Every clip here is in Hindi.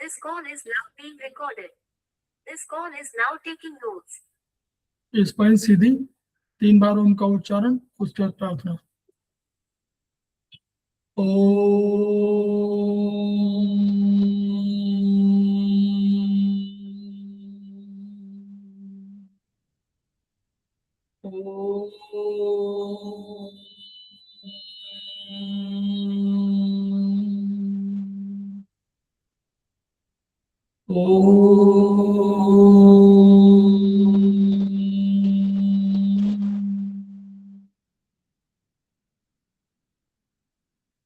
This call is now being recorded. This call is now taking notes. इस पर सीधी 3 बार ओम का उच्चारण, उसके बाद प्रार्थना।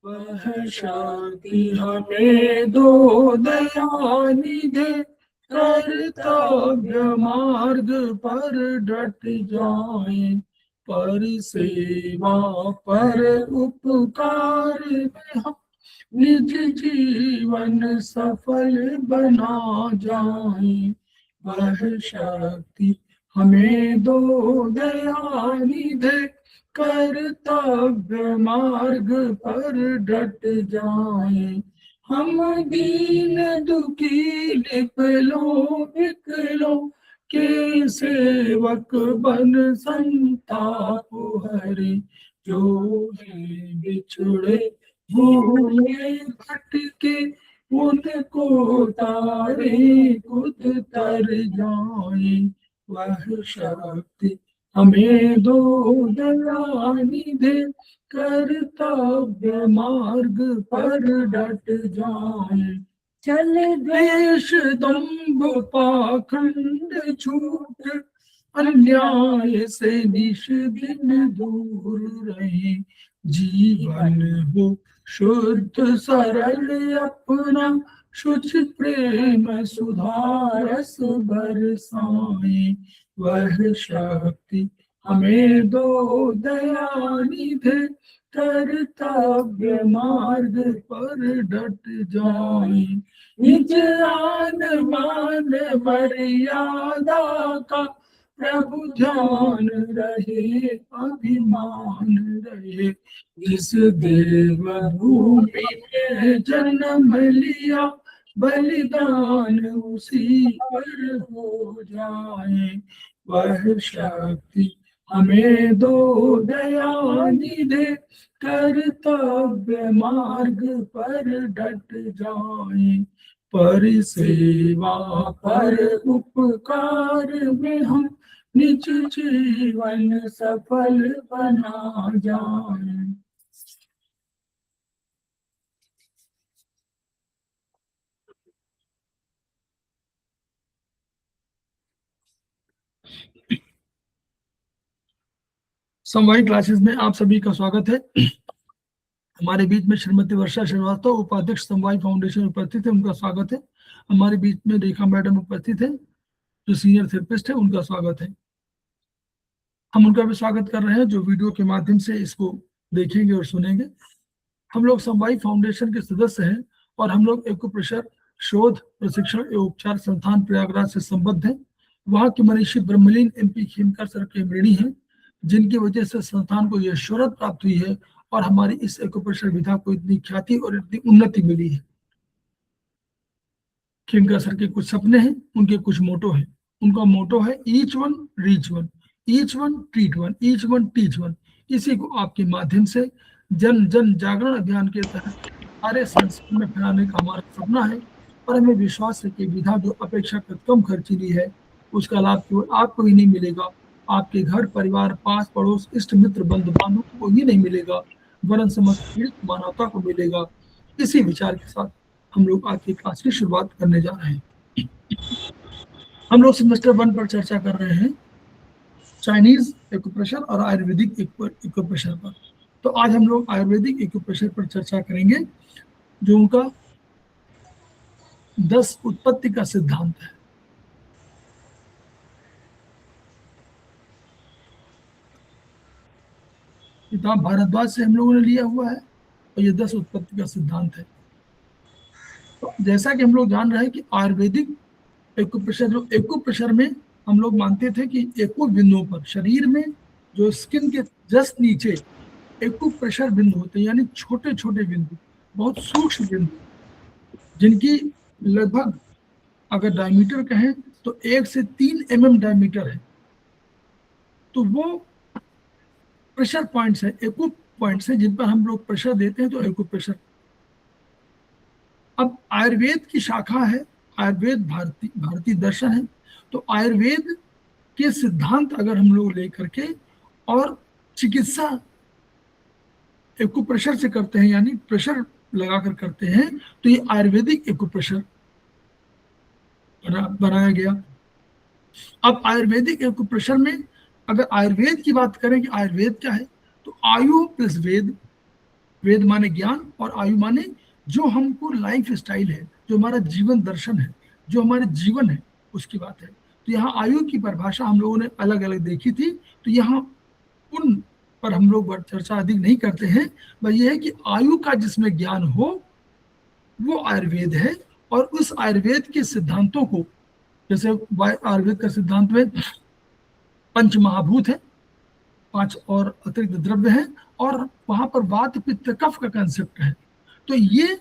वह शांति हमें दो दयानिधे, कर्तव्य मार्ग पर डट जाए, पर सेवा पर उपकार में हम निज जीवन सफल बना जाए। वह शक्ति हमें दो दयानिधे, कर्तव्य मार्ग पर डट जाए। हम दीन दुखी विकलो के सेवक बन संताप हरे, जो है बिछड़े भूले भटके, उनको तारे खुद तर जाए। वह शक्ति हमें दो दयानिधे, कर्तव्य मार्ग पर डट जाए। चल द्वेष दंभ पाखंड छूट, अन्याय से निश दिन दूर रहे, जीवन हो शुद्ध सरल अपना, शुच प्रेम सुधारस बरसाए। वह शक्ति हमें दो दयानिधे, कर्तव्य मार्ग पर डट जाए। निज आन मान मर्यादा का प्रभु ध्यान रहे, अभिमान रहे। जिस देव भूमि में जन्म लिया, बलिदान उसी पर हो जाए। वह शक्ति हमें दो दयानिधे, कर्तव्य मार्ग पर डट जाए। पर सेवा पर उपकार में हम निज जीवन सफल बना जाए। समवायिक क्लासेस में आप सभी का स्वागत है। हमारे बीच में श्रीमती वर्षा श्रीवास्तव, उपाध्यक्ष समवाय फाउंडेशन उपस्थित है, उनका स्वागत है। हमारे बीच में रेखा मैडम उपस्थित है, जो सीनियर थेरेपिस्ट है, उनका स्वागत है। हम उनका भी स्वागत कर रहे हैं जो वीडियो के माध्यम से इसको देखेंगे और सुनेंगे। हम लोग समवाय फाउंडेशन के सदस्य हैं और हम लोग एक्यूप्रेशर शोध प्रशिक्षण एवं उपचार संस्थान प्रयागराज से संबद्ध हैं। वहाँ के मनीषी ब्रह्मलीन MP खेमकर सर के ऋणी हैं, जिनकी वजह से संस्थान को यह शोहरत प्राप्त हुई है और हमारी इस एक्यूप्रेशर विधा को इतनी ख्याति और इतनी उन्नति मिली है। खेमकर सर के कुछ सपने हैं, उनके कुछ मोटो हैं। उनका मोटो है each one reach one, each one treat one, each one teach one. इसी को आपके माध्यम से जन जन जागरण अभियान के तहत सारे संस्थान में फैलाने का हमारा सपना है। और हमें विश्वास है कि विधा जो अपेक्षाकृत कम खर्चीली है, उसका लाभ केवल आपको ही नहीं मिलेगा, आपके घर परिवार पास पड़ोस इष्ट मित्र बंधु बांधव को ही नहीं मिलेगा, वरन समस्त मानवता को मिलेगा। इसी विचार के साथ हम लोग आज की क्लास की शुरुआत करने जा रहे हैं। हम लोग सेमेस्टर 1 पर चर्चा कर रहे हैं, चाइनीज एक्यूप्रेशर और आयुर्वेदिक एक्यूप्रेशर पर। तो आज हम लोग आयुर्वेदिक एक्यूप्रेशर पर चर्चा करेंगे, जो उनका 10 उत्पत्ति का सिद्धांत है। किताब भारद्वाज से हम लोगों ने लिया हुआ है और ये 10 उत्पत्ति का सिद्धांत है। तो जैसा कि हम लोग जान रहे हैं कि आयुर्वेदिक एक्यूप्रेशर, जो एक्यूप्रेशर में हम लोग मानते थे कि एको बिंदुओं पर शरीर में जो स्किन के जस्ट नीचे एक्यूप्रेशर बिंदु होते हैं, यानी छोटे छोटे बिंदु, बहुत सूक्ष्म बिंदु, जिनकी लगभग अगर डायमीटर कहें तो 1 से 3 mm डायमीटर है। तो वो प्रेशर पॉइंट्स है, एक्यू पॉइंट्स है, जिन पर हम लोग प्रेशर देते हैं, तो एक्यू प्रेशर। अब आयुर्वेद की शाखा है, आयुर्वेद भारतीय दर्शन है। तो आयुर्वेद के सिद्धांत अगर हम लोग लेकर के और चिकित्सा एक्यूप्रेशर से करते हैं, यानी प्रेशर लगाकर करते हैं, तो ये आयुर्वेदिक एक्यूप्रेशर बनाया गया। अब आयुर्वेदिक एक्यूप्रेशर में अगर आयुर्वेद की बात करें कि आयुर्वेद क्या है, तो आयु प्लस वेद, वेद माने ज्ञान और आयु माने जो हमको लाइफ स्टाइल है, जो हमारा जीवन दर्शन है, जो हमारे जीवन है, उसकी बात है। तो यहाँ आयु की परिभाषा हम लोगों ने अलग अलग देखी थी, तो यहाँ उन पर हम लोग चर्चा अधिक नहीं करते हैं। बस ये है कि आयु का जिसमें ज्ञान हो वो आयुर्वेद है। और उस आयुर्वेद के सिद्धांतों को, जैसे आयुर्वेद का सिद्धांत में पंच महाभूत है, 5 और अतिरिक्त द्रव्य हैं, और वहां पर वात पित्त कफ का कंसेप्ट है। तो ये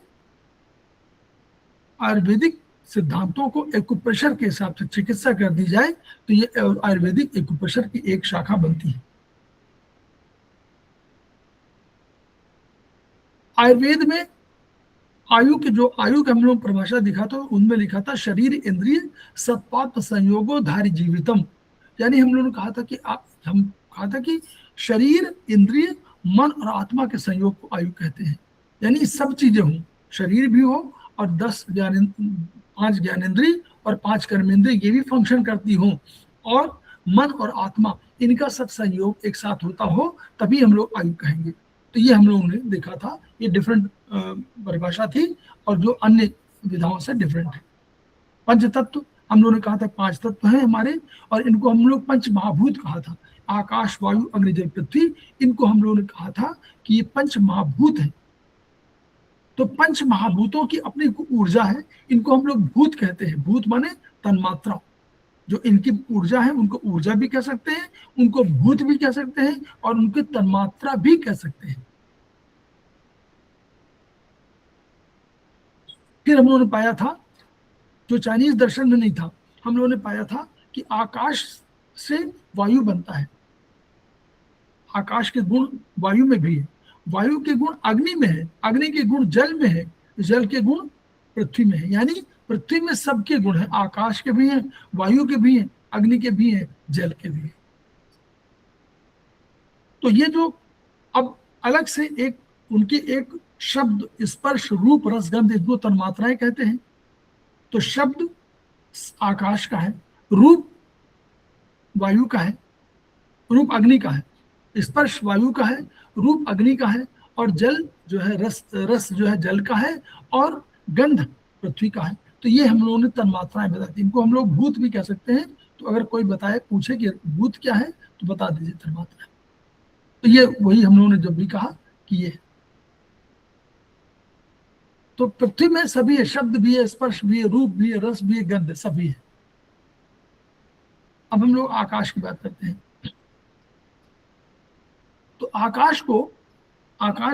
आयुर्वेदिक सिद्धांतों को एक्यूप्रेशर के हिसाब से चिकित्सा कर दी जाए, तो ये आयुर्वेदिक एक्यूप्रेशर की एक शाखा बनती है। आयुर्वेद में आयु के जो आयु के हम लोग परिभाषा दिखा था, उनमें लिखा था शरीर इंद्रिय सत्पात संयोगो धारी जीवितम। यानी हम लोगों ने कहा था कि हम कहा था कि शरीर इंद्रिय मन और आत्मा के संयोग को आयु कहते हैं। यानी सब चीजें हों, शरीर भी हो और 5 ज्ञानेंद्रिय और 5 कर्मेंद्रिय ये भी फंक्शन करती हों, और मन और आत्मा इनका सब संयोग एक साथ होता हो, तभी हम लोग आयु कहेंगे। तो ये हम लोगों ने देखा था, ये डिफरेंट परिभाषा थी और जो अन्य विधाओं से डिफरेंट है। पंच तत्व हम लोगों ने कहा था 5 तत्व हैं हमारे, और इनको हम लोग पंच महाभूत कहा था। आकाश वायु अग्नि जल पृथ्वी, इनको हम लोगों ने कहा था कि ये पंच महाभूत है। तो पंच महाभूतों की अपनी ऊर्जा है, इनको हम लोग भूत कहते हैं। भूत माने तन्मात्रा, जो इनकी ऊर्जा है उनको ऊर्जा भी कह सकते हैं, उनको भूत भी कह सकते हैं, और उनकी तन्मात्रा भी कह सकते हैं। फिर हम लोगों ने पाया था, जो चाइनीज दर्शन में नहीं था, हम लोगों ने पाया था कि आकाश से वायु बनता है। आकाश के गुण वायु में भी है, वायु के गुण अग्नि में है, अग्नि के गुण जल में है, जल के गुण पृथ्वी में है। यानी पृथ्वी में सबके गुण है, आकाश के भी हैं, वायु के भी हैं, अग्नि के भी हैं, जल के भी हैं। तो ये जो अब अलग से एक उनके एक शब्द स्पर्श रूप रसगंध दो तन्मात्राएं कहते हैं। तो शब्द आकाश का है, रूप वायु का है, रूप अग्नि का है, स्पर्श वायु का है, रूप अग्नि का है, और जल जो है रस, रस जो है जल का है, और गंध पृथ्वी का है। तो ये हम लोगों ने तन्मात्राएं बताई थी, इनको हम लोग भूत भी कह सकते हैं। तो अगर कोई बताए पूछे कि भूत क्या है, तो बता दीजिए तन्मात्राएं। तो ये वही हम लोगों ने जब भी कहा कि ये, तो पृथ्वी में सभी है, शब्द भी है, स्पर्श भी है, रूप भी है, रस भी है, गंध सभी है। अब हम लोग आकाश की बात करते हैं। तो आकाश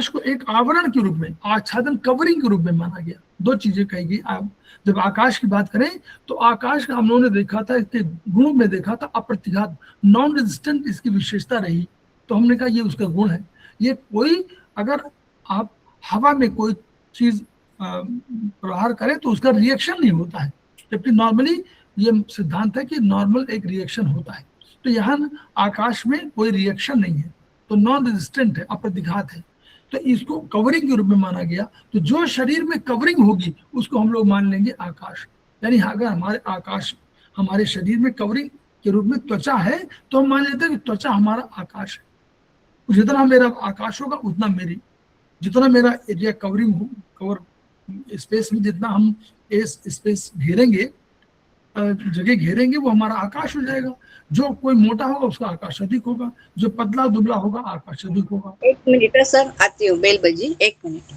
को एक आवरण के रूप में, आच्छादन कवरिंग के रूप में माना गया। दो चीजें कही गई। आप जब आकाश की बात करें तो आकाश का हम लोगों ने देखा था, इसके गुणों में देखा था अप्रतिघात, नॉन रेजिस्टेंट इसकी विशेषता रही। तो हमने कहा ये उसका गुण है। ये कोई अगर आप हवा में कोई चीज प्रहार करें तो उसका रिएक्शन नहीं होता है, जबकि नॉर्मली ये सिद्धांत है कि नॉर्मल एक रिएक्शन होता है। तो यहाँ आकाश में कोई रिएक्शन नहीं है, तो नॉन रेजिस्टेंट है, अप्रतिघात है। तो इसको कवरिंग के रूप में माना गया। तो जो शरीर में कवरिंग होगी उसको हम लोग मान लेंगे आकाश। यानी अगर हमारे शरीर में कवरिंग के रूप में त्वचा है, तो हम मान लेते हैं कि त्वचा हमारा आकाश है। जितना मेरा आकाश होगा उतना मेरी, जितना मेरा एरिया कवरिंग हो, कवर स्पेस में जितना हम स्पेस घेरेंगे, जगह घेरेंगे, वो हमारा आकाश हो जाएगा। जो कोई मोटा होगा उसका आकाश अधिक होगा, जो पतला दुबला होगा आकाश अधिक होगा। 1 मिनट है सर, आती हूँ, बेल बजी, 1 मिनट।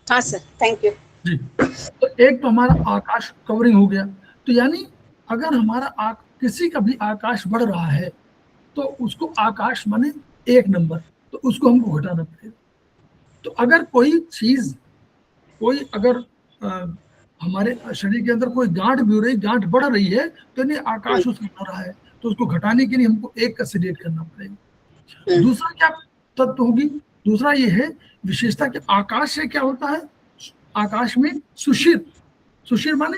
हाँ सर, थैंक यू। जी। तो एक तो हमारा आकाश कवरिंग हो गया। तो यानी अगर हमारा किसी का भी आकाश बढ़ रहा है तो उसको आकाश माने 1 नंबर, तो उसको हमको घटाना पड़ेगा। तो अगर कोई अगर हमारे शरीर के अंदर कोई गांठ भी हो रही, गांठ बढ़ रही है, तो नहीं आकाश उसका बढ़ रहा है, तो उसको घटाने के लिए हमको 1 का सिलेक्ट करना पड़ेगा। दूसरा क्या तत्व होगी? दूसरा ये है विशेषता कि आकाश से क्या होता है, आकाश में सुशिर माने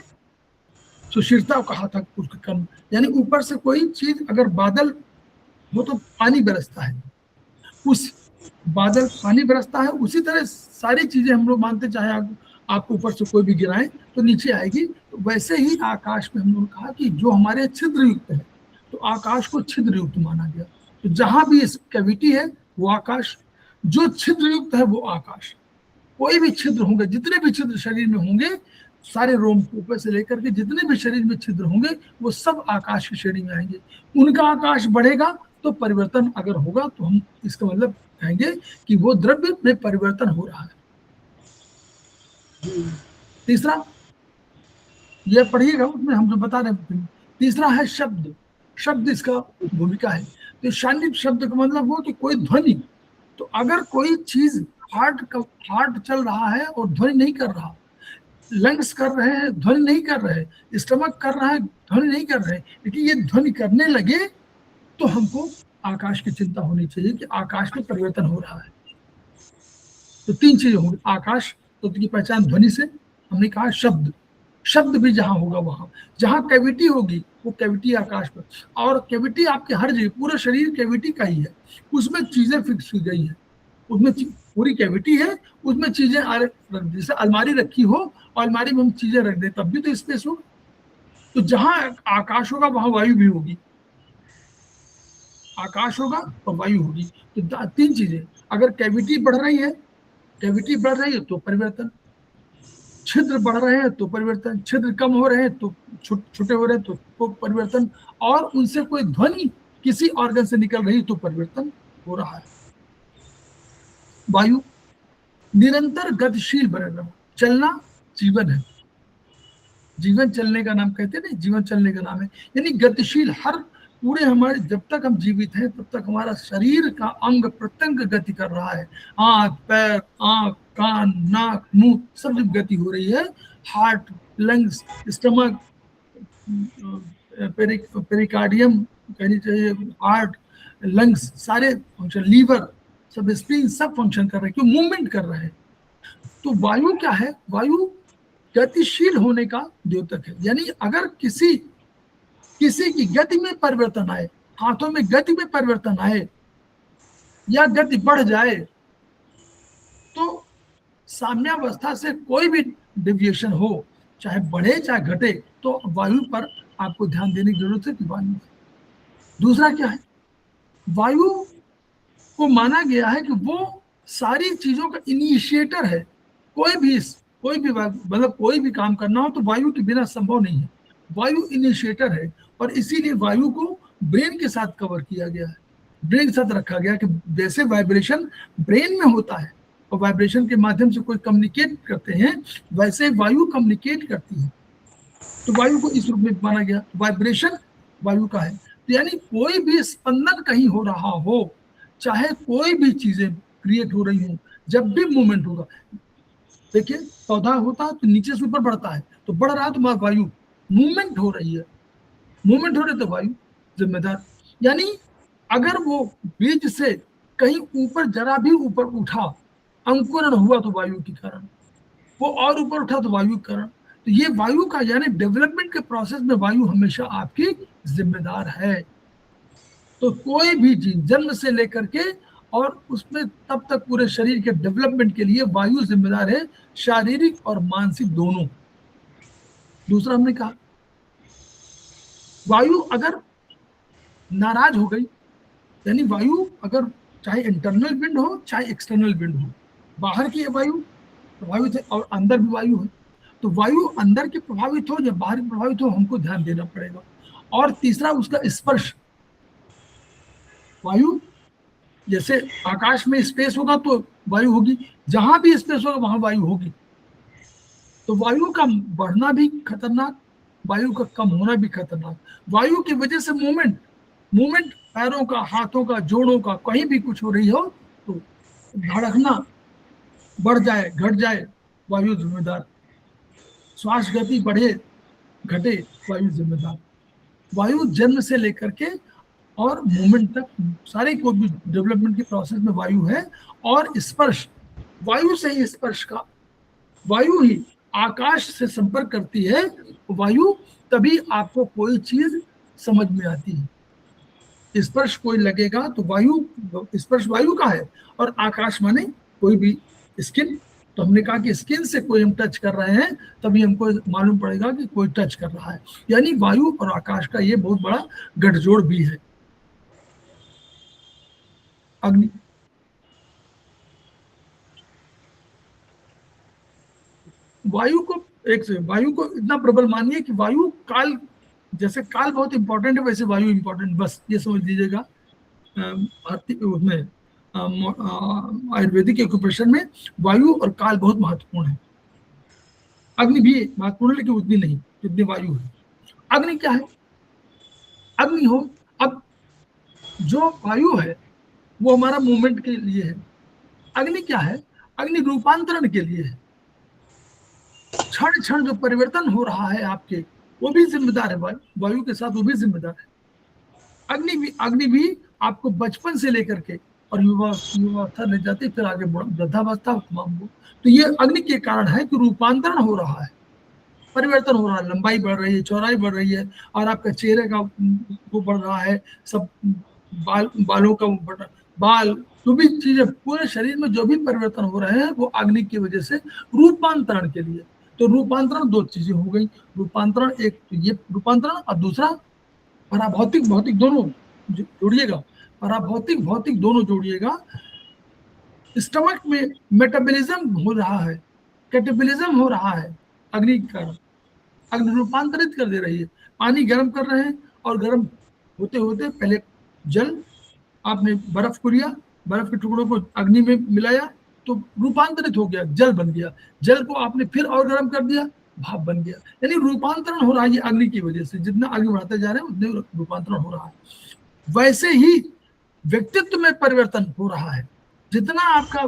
सुशिरता कहा था उसका कर्म, यानी ऊपर से कोई चीज अगर बादल हो तो पानी बरसता है, उस बादल पानी बरसता है, उसी तरह सारी चीजें हम लोग मानते, चाहे आपको ऊपर से कोई भी गिराए तो नीचे आएगी। तो वैसे ही आकाश में हम लोगों ने कहा कि जो हमारे छिद्र युक्त है, तो आकाश को छिद्र युक्त माना गया। तो जहां भी इस कैविटी है वो आकाश, जो छिद्र युक्त है वो आकाश। कोई भी छिद्र होंगे, जितने भी छिद्र शरीर में होंगे, सारे रोमकूपों से लेकर के जितने भी शरीर में छिद्र होंगे वो सब आकाश की श्रेणी में आएंगे। उनका आकाश बढ़ेगा तो परिवर्तन अगर होगा तो हम इसका मतलब कहेंगे कि वो द्रव्य में परिवर्तन हो रहा है। तीसरा ये पढ़िएगा, उसमें हम जो बता रहे हैं। तीसरा है शब्द इसका भूमिका है। तो शांडिप शब्द का मतलब हो कि कोई ध्वनि, तो अगर कोई चीज हार्ट चल रहा है और ध्वनि नहीं कर रहा, लंग्स कर रहे हैं ध्वनि नहीं कर रहे, स्टमक कर रहा है ध्वनि नहीं कर रहे, लेकिन ये ध्वनि करने लगे तो हमको आकाश की चिंता होनी चाहिए कि आकाश में परिवर्तन हो रहा है। तो 3 चीजें होंगी, आकाश तो की पहचान ध्वनि से, हमने कहा शब्द भी जहां होगा, वहां जहां कैविटी होगी वो कैविटी आकाश पर, और कैविटी आपके हर जगह, पूरा शरीर कैविटी का ही है, उसमें चीजें फिक्स की गई है, उसमें पूरी कैविटी है, उसमें चीजें जैसे अलमारी रखी हो और अलमारी में हम चीजें रख दें तब भी तो स्पेस होगा। तो जहां आकाश होगा वहां वायु भी होगी, आकाश होगा और वायु होगी। तो 3 चीजें, अगर कैविटी बढ़ रही है तो परिवर्तन, छिद्र बढ़ रहे हैं तो परिवर्तन, छिद्र कम हो रहे हैं तो छोटे हो रहे हैं तो परिवर्तन, और उनसे कोई ध्वनि किसी ऑर्गन से निकल रही तो परिवर्तन हो रहा है। वायु निरंतर गतिशील बने रहना, चलना जीवन है, जीवन चलने का नाम कहते हैं ना, जीवन चलने का नाम है, यानी गतिशील। हर पूरे हमारे जब तक हम जीवित हैं तब तक हमारा शरीर का अंग प्रत्यंग गति कर रहा है, आंख पैर आंख कान नाक मुंह सब जब गति हो रही है, हार्ट लंग्स स्टमक पेरिकार्डियम कहनी चाहिए, हार्ट लंग्स सारे फंक्शन, लीवर सब स्प्लीन सब फंक्शन कर रहे हैं, क्यों मूवमेंट कर रहे हैं। तो वायु क्या है? वायु गतिशील होने का द्योतक है, यानी अगर किसी की गति में परिवर्तन आए, हाथों में गति में परिवर्तन आए या गति बढ़ जाए, तो साम्यावस्था से कोई भी डिविएशन हो, चाहे बढ़े चाहे घटे, तो वायु पर आपको ध्यान देने की जरूरत है कि वायु। दूसरा क्या है? वायु को माना गया है कि वो सारी चीजों का इनिशिएटर है। कोई भी मतलब कोई भी काम करना हो तो वायु के बिना संभव नहीं है, वायु इनिशिएटर है। और इसीलिए वायु को ब्रेन के साथ कवर किया गया है, ब्रेन के साथ रखा गया कि जैसे वाइब्रेशन ब्रेन में होता है और वाइब्रेशन के माध्यम से कोई कम्युनिकेट करते हैं, वैसे वायु कम्युनिकेट करती है। तो वायु को इस रूप में माना गया, वाइब्रेशन वायु का है। तो यानी कोई भी स्पंदन कहीं हो रहा हो, चाहे कोई भी चीजें क्रिएट हो रही हो, जब भी मूवमेंट होगा, देखिए पौधा होता है तो नीचे से ऊपर बढ़ता है, तो बढ़ रहा है तो वायु मूवमेंट हो रही है, मूवमेंट हो रही तो वायु जिम्मेदार। यानी अगर वो बीज से कहीं ऊपर जरा भी ऊपर उठा, अंकुरण हुआ तो वायु के कारण, वो और ऊपर उठा तो वायु के कारण। तो ये वायु का यानी डेवलपमेंट के प्रोसेस में वायु हमेशा आपकी जिम्मेदार है। तो कोई भी चीज जन्म से लेकर के और उसमें तब तक पूरे शरीर के डेवलपमेंट के लिए वायु जिम्मेदार है, शारीरिक और मानसिक दोनों। दूसरा हमने कहा वायु अगर नाराज हो गई, यानी वायु अगर चाहे इंटरनल विंड हो चाहे एक्सटर्नल विंड हो, बाहर की वायु प्रभावित है और अंदर भी वायु है, तो वायु अंदर की प्रभावित हो या बाहर की प्रभावित हो, हमको ध्यान देना पड़ेगा। और तीसरा उसका स्पर्श, वायु जैसे आकाश में स्पेस होगा तो वायु होगी, जहां भी स्पेस होगा वहां वायु होगी, तो वायु का बढ़ना भी खतरनाक, वायु का कम होना भी खतरनाक। वायु की वजह से मूवमेंट मूवमेंट पैरों का, हाथों का, जोड़ों का, कहीं भी कुछ हो रही हो तो धड़कना बढ़ जाए घट जाए, वायु जिम्मेदार। श्वास गति बढ़े घटे, वायु जिम्मेदार। वायु जन्म से लेकर के और मूवमेंट तक सारे कोई भी डेवलपमेंट के प्रोसेस में वायु है। और स्पर्श, वायु से ही स्पर्श का, वायु ही आकाश से संपर्क करती है वायु, तभी आपको कोई चीज समझ में आती है। स्पर्श कोई लगेगा तो वायु, स्पर्श वायु का है, और आकाश माने कोई भी स्किन। तो हमने कहा कि स्किन से कोई हम टच कर रहे हैं तभी हमको मालूम पड़ेगा कि कोई टच कर रहा है। यानी वायु और आकाश का ये बहुत बड़ा गठजोड़ भी है। अग्नि, वायु को एक से वायु को इतना प्रबल मानिए कि वायु काल, जैसे काल बहुत इंपॉर्टेंट है वैसे वायु इंपॉर्टेंट, बस ये समझ लीजिएगा। भारतीय उसमें आयुर्वेदिक ऑक्यूपेशन में वायु और काल बहुत महत्वपूर्ण है। अग्नि भी महत्वपूर्ण है लेकिन उतनी नहीं जितनी वायु है। अग्नि क्या है? अग्नि हो, अब जो वायु है वो हमारा मूवमेंट के लिए है। अग्नि क्या है? अग्नि रूपांतरण के लिए है। क्षण क्षण जो परिवर्तन हो रहा है आपके, वो भी जिम्मेदार है, वायु के साथ वो भी जिम्मेदार है। अग्नि भी आपको बचपन से लेकर के और युवावस्था ले जाती, फिर आगे वृद्धावस्था, तो ये अग्नि के कारण है कि रूपांतरण हो रहा है, परिवर्तन हो रहा है, लंबाई बढ़ रही है, चौड़ाई बढ़ रही है, और आपका चेहरे का वो बढ़ रहा है, सब बालों का बाल, जो भी चीजें पूरे शरीर में जो भी परिवर्तन हो रहे हैं वो अग्नि की वजह से, रूपांतरण के लिए। तो रूपांतरण दो चीजें हो गई, रूपांतरण एक तो ये रूपांतरण, और दूसरा पराभौतिक भौतिक दोनों जोड़िएगा, पराभौतिक भौतिक दोनों जोड़िएगा। स्टमक में मेटाबॉलिज्म हो रहा है, कैटाबॉलिज्म हो रहा है अग्नि के कारण। अग्नि रूपांतरित कर दे रही है। पानी गर्म कर रहे हैं और गर्म होते होते पहले जल, आपने बर्फ को लिया, बर्फ के टुकड़ों को अग्नि में मिलाया तो रूपांतरित हो गया, जल बन गया। जल को आपने फिर और गर्म कर दिया, भाप बन गया। यानी रूपांतरण हो रहा है ये अग्नि की वजह से। जितना आगे बढ़ाते जा रहे हैं उतने रूपांतरण हो रहा है। वैसे ही व्यक्तित्व में परिवर्तन हो रहा है। जितना आपका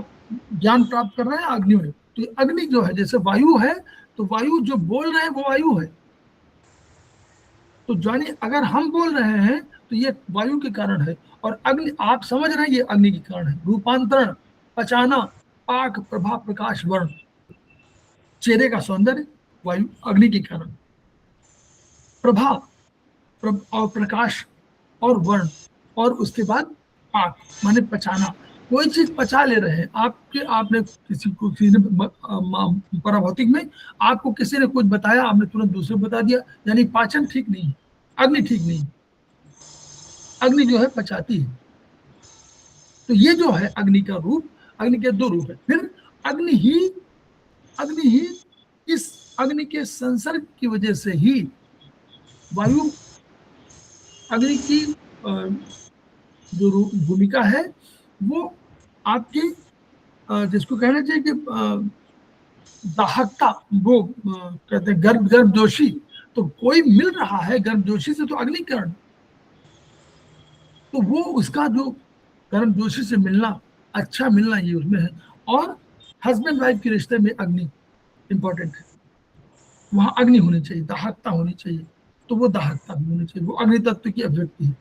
ज्ञान प्राप्त कर रहे हैं अग्नि में, तो अग्नि जो है जैसे वायु है, तो वायु जो बोल रहे हैं वो वायु है। तो जानिए अगर हम बोल रहे हैं तो ये वायु के कारण है, और अग्नि आप समझ रहे हैं ये अग्नि के कारण है। रूपांतरण, पचाना, पाक, प्रभा, प्रकाश, वर्ण, चेहरे का सौंदर्य वायु अग्नि के कारण, प्रभा और प्रकाश और वर्ण, और उसके बाद पाक माने पचाना। कोई चीज पचा ले रहे हैं आपने किसी ने पराभौतिक में आपको किसी ने कुछ बताया, आपने तुरंत दूसरे बता दिया, यानी पाचन ठीक नहीं है, अग्नि ठीक नहीं। अग्नि जो है पचाती है। तो ये जो है अग्नि का रूप, अग्नि के दो रूप है। फिर अग्नि ही इस अग्नि के संसर्ग की वजह से ही वायु, अग्नि की जो भूमिका है वो आपकी जिसको कहना चाहिए कि दाहकता, वो कहते हैं गर्मजोशी। तो कोई मिल रहा है गर्मजोशी से तो अग्नि कारण, तो वो उसका जो गर्मजोशी से मिलना, अच्छा मिलना, ये उसमें है। और हस्बैंड वाइफ के रिश्ते में अग्नि इंपॉर्टेंट है, वहां अग्नि होनी चाहिए, दाहकता होनी चाहिए, तो वो दाहकता भी होनी चाहिए, वो अग्नि तत्व की अभिव्यक्ति है।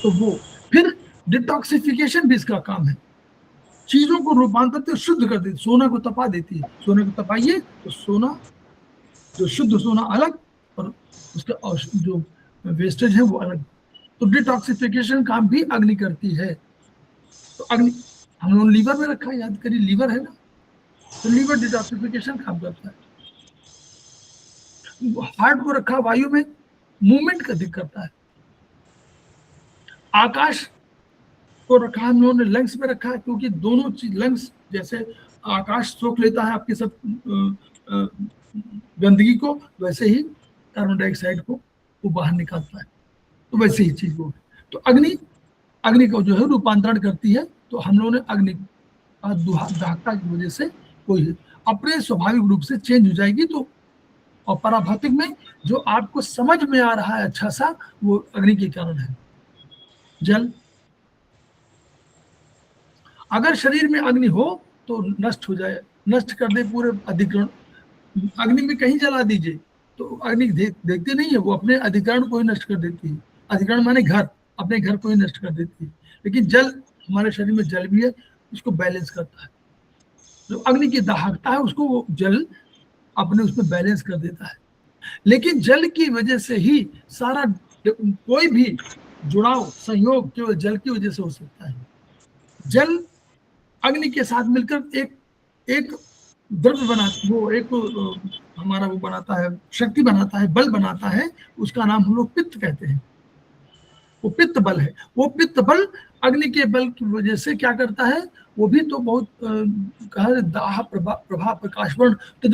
तो वो फिर डिटॉक्सिफिकेशन भी इसका काम है, चीजों को रूपांतरित शुद्ध कर देती, सोना को तपा देती है। सोने को तपाइए तो सोना, जो शुद्ध सोना अलग और उसका जो वेस्टेज है वो अलग। तो डिटॉक्सिफिकेशन काम भी अग्नि करती है। तो अग्नि हम लोग लीवर में रखा है, याद करिए लीवर है ना, तो लीवर डिटॉक्सिफिकेशन काम करता है। हार्ट को रखा वायु में, मूवमेंट का दिक्कत करता है। आकाश को रखा हम लोगों ने लंग्स में रखा है, क्योंकि दोनों चीज, लंग्स जैसे आकाश सोख लेता है आपके सब गंदगी को, वैसे ही कार्बन डाइऑक्साइड को वो बाहर निकालता है। तो वैसे ही चीज वो, तो अग्नि को जो है रूपांतरण करती है। तो हम लोगों ने अग्नि दाहकता की वजह से कोई है। अपने स्वाभाविक रूप से चेंज हो जाएगी। तो और पराभौतिक में जो आपको समझ में आ रहा है अच्छा सा, वो अग्नि के कारण है। जल, अगर शरीर में अग्नि हो तो नष्ट हो जाए, नष्ट कर दे पूरे अधिकरण। अग्नि में कहीं जला दीजिए तो अग्नि देखती नहीं है, वो अपने अधिकरण को ही नष्ट कर देती है। अधिकरण माने घर, अपने घर को ही नष्ट कर देती है। लेकिन जल, हमारे शरीर में जल भी है, उसको बैलेंस करता है। जो अग्नि की दाहकता है उसको वो जल अपने उसमें बैलेंस कर देता है। लेकिन जल की वजह से ही सारा कोई भी जुड़ाव, संयोग केवल जल की वजह से हो सकता है। जल अग्नि के साथ मिलकर एक एक द्रव्य बनाता, वो एक हमारा वो बनाता है, शक्ति बनाता है, बल बनाता है। उसका नाम हम लोग पित्त कहते हैं। वो पित्त बल है। वो पित्त बल अग्नि के बल की वजह से क्या करता है, वो भी तो बहुत कहा दाह प्रभाव प्रकाशवर्ण, तो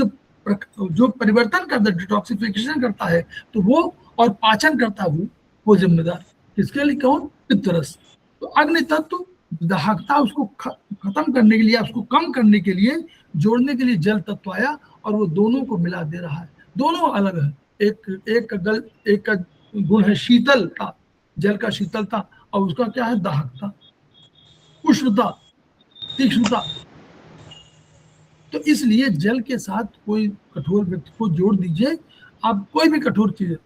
जो परिवर्तन करता है, डिटॉक्सिफिकेशन करता है, तो वो और पाचन करता है, वो जिम्मेदार किसके लिए, कौन, पित्तरस। तो अग्नि तत्व दाहकता उसको खत्म करने के लिए, उसको कम करने के लिए, जोड़ने के लिए जल तत्व आया और वो दोनों को मिला दे रहा है। दोनों अलग है। एक का गुण है शीतलता, जल का शीतलता, और उसका क्या है, दाहकता, उष्णता, तीक्ष्णता। तो इसलिए जल के साथ कोई कठोर व्यक्ति को जोड़ दीजिए, आप कोई भी कठोर चीज,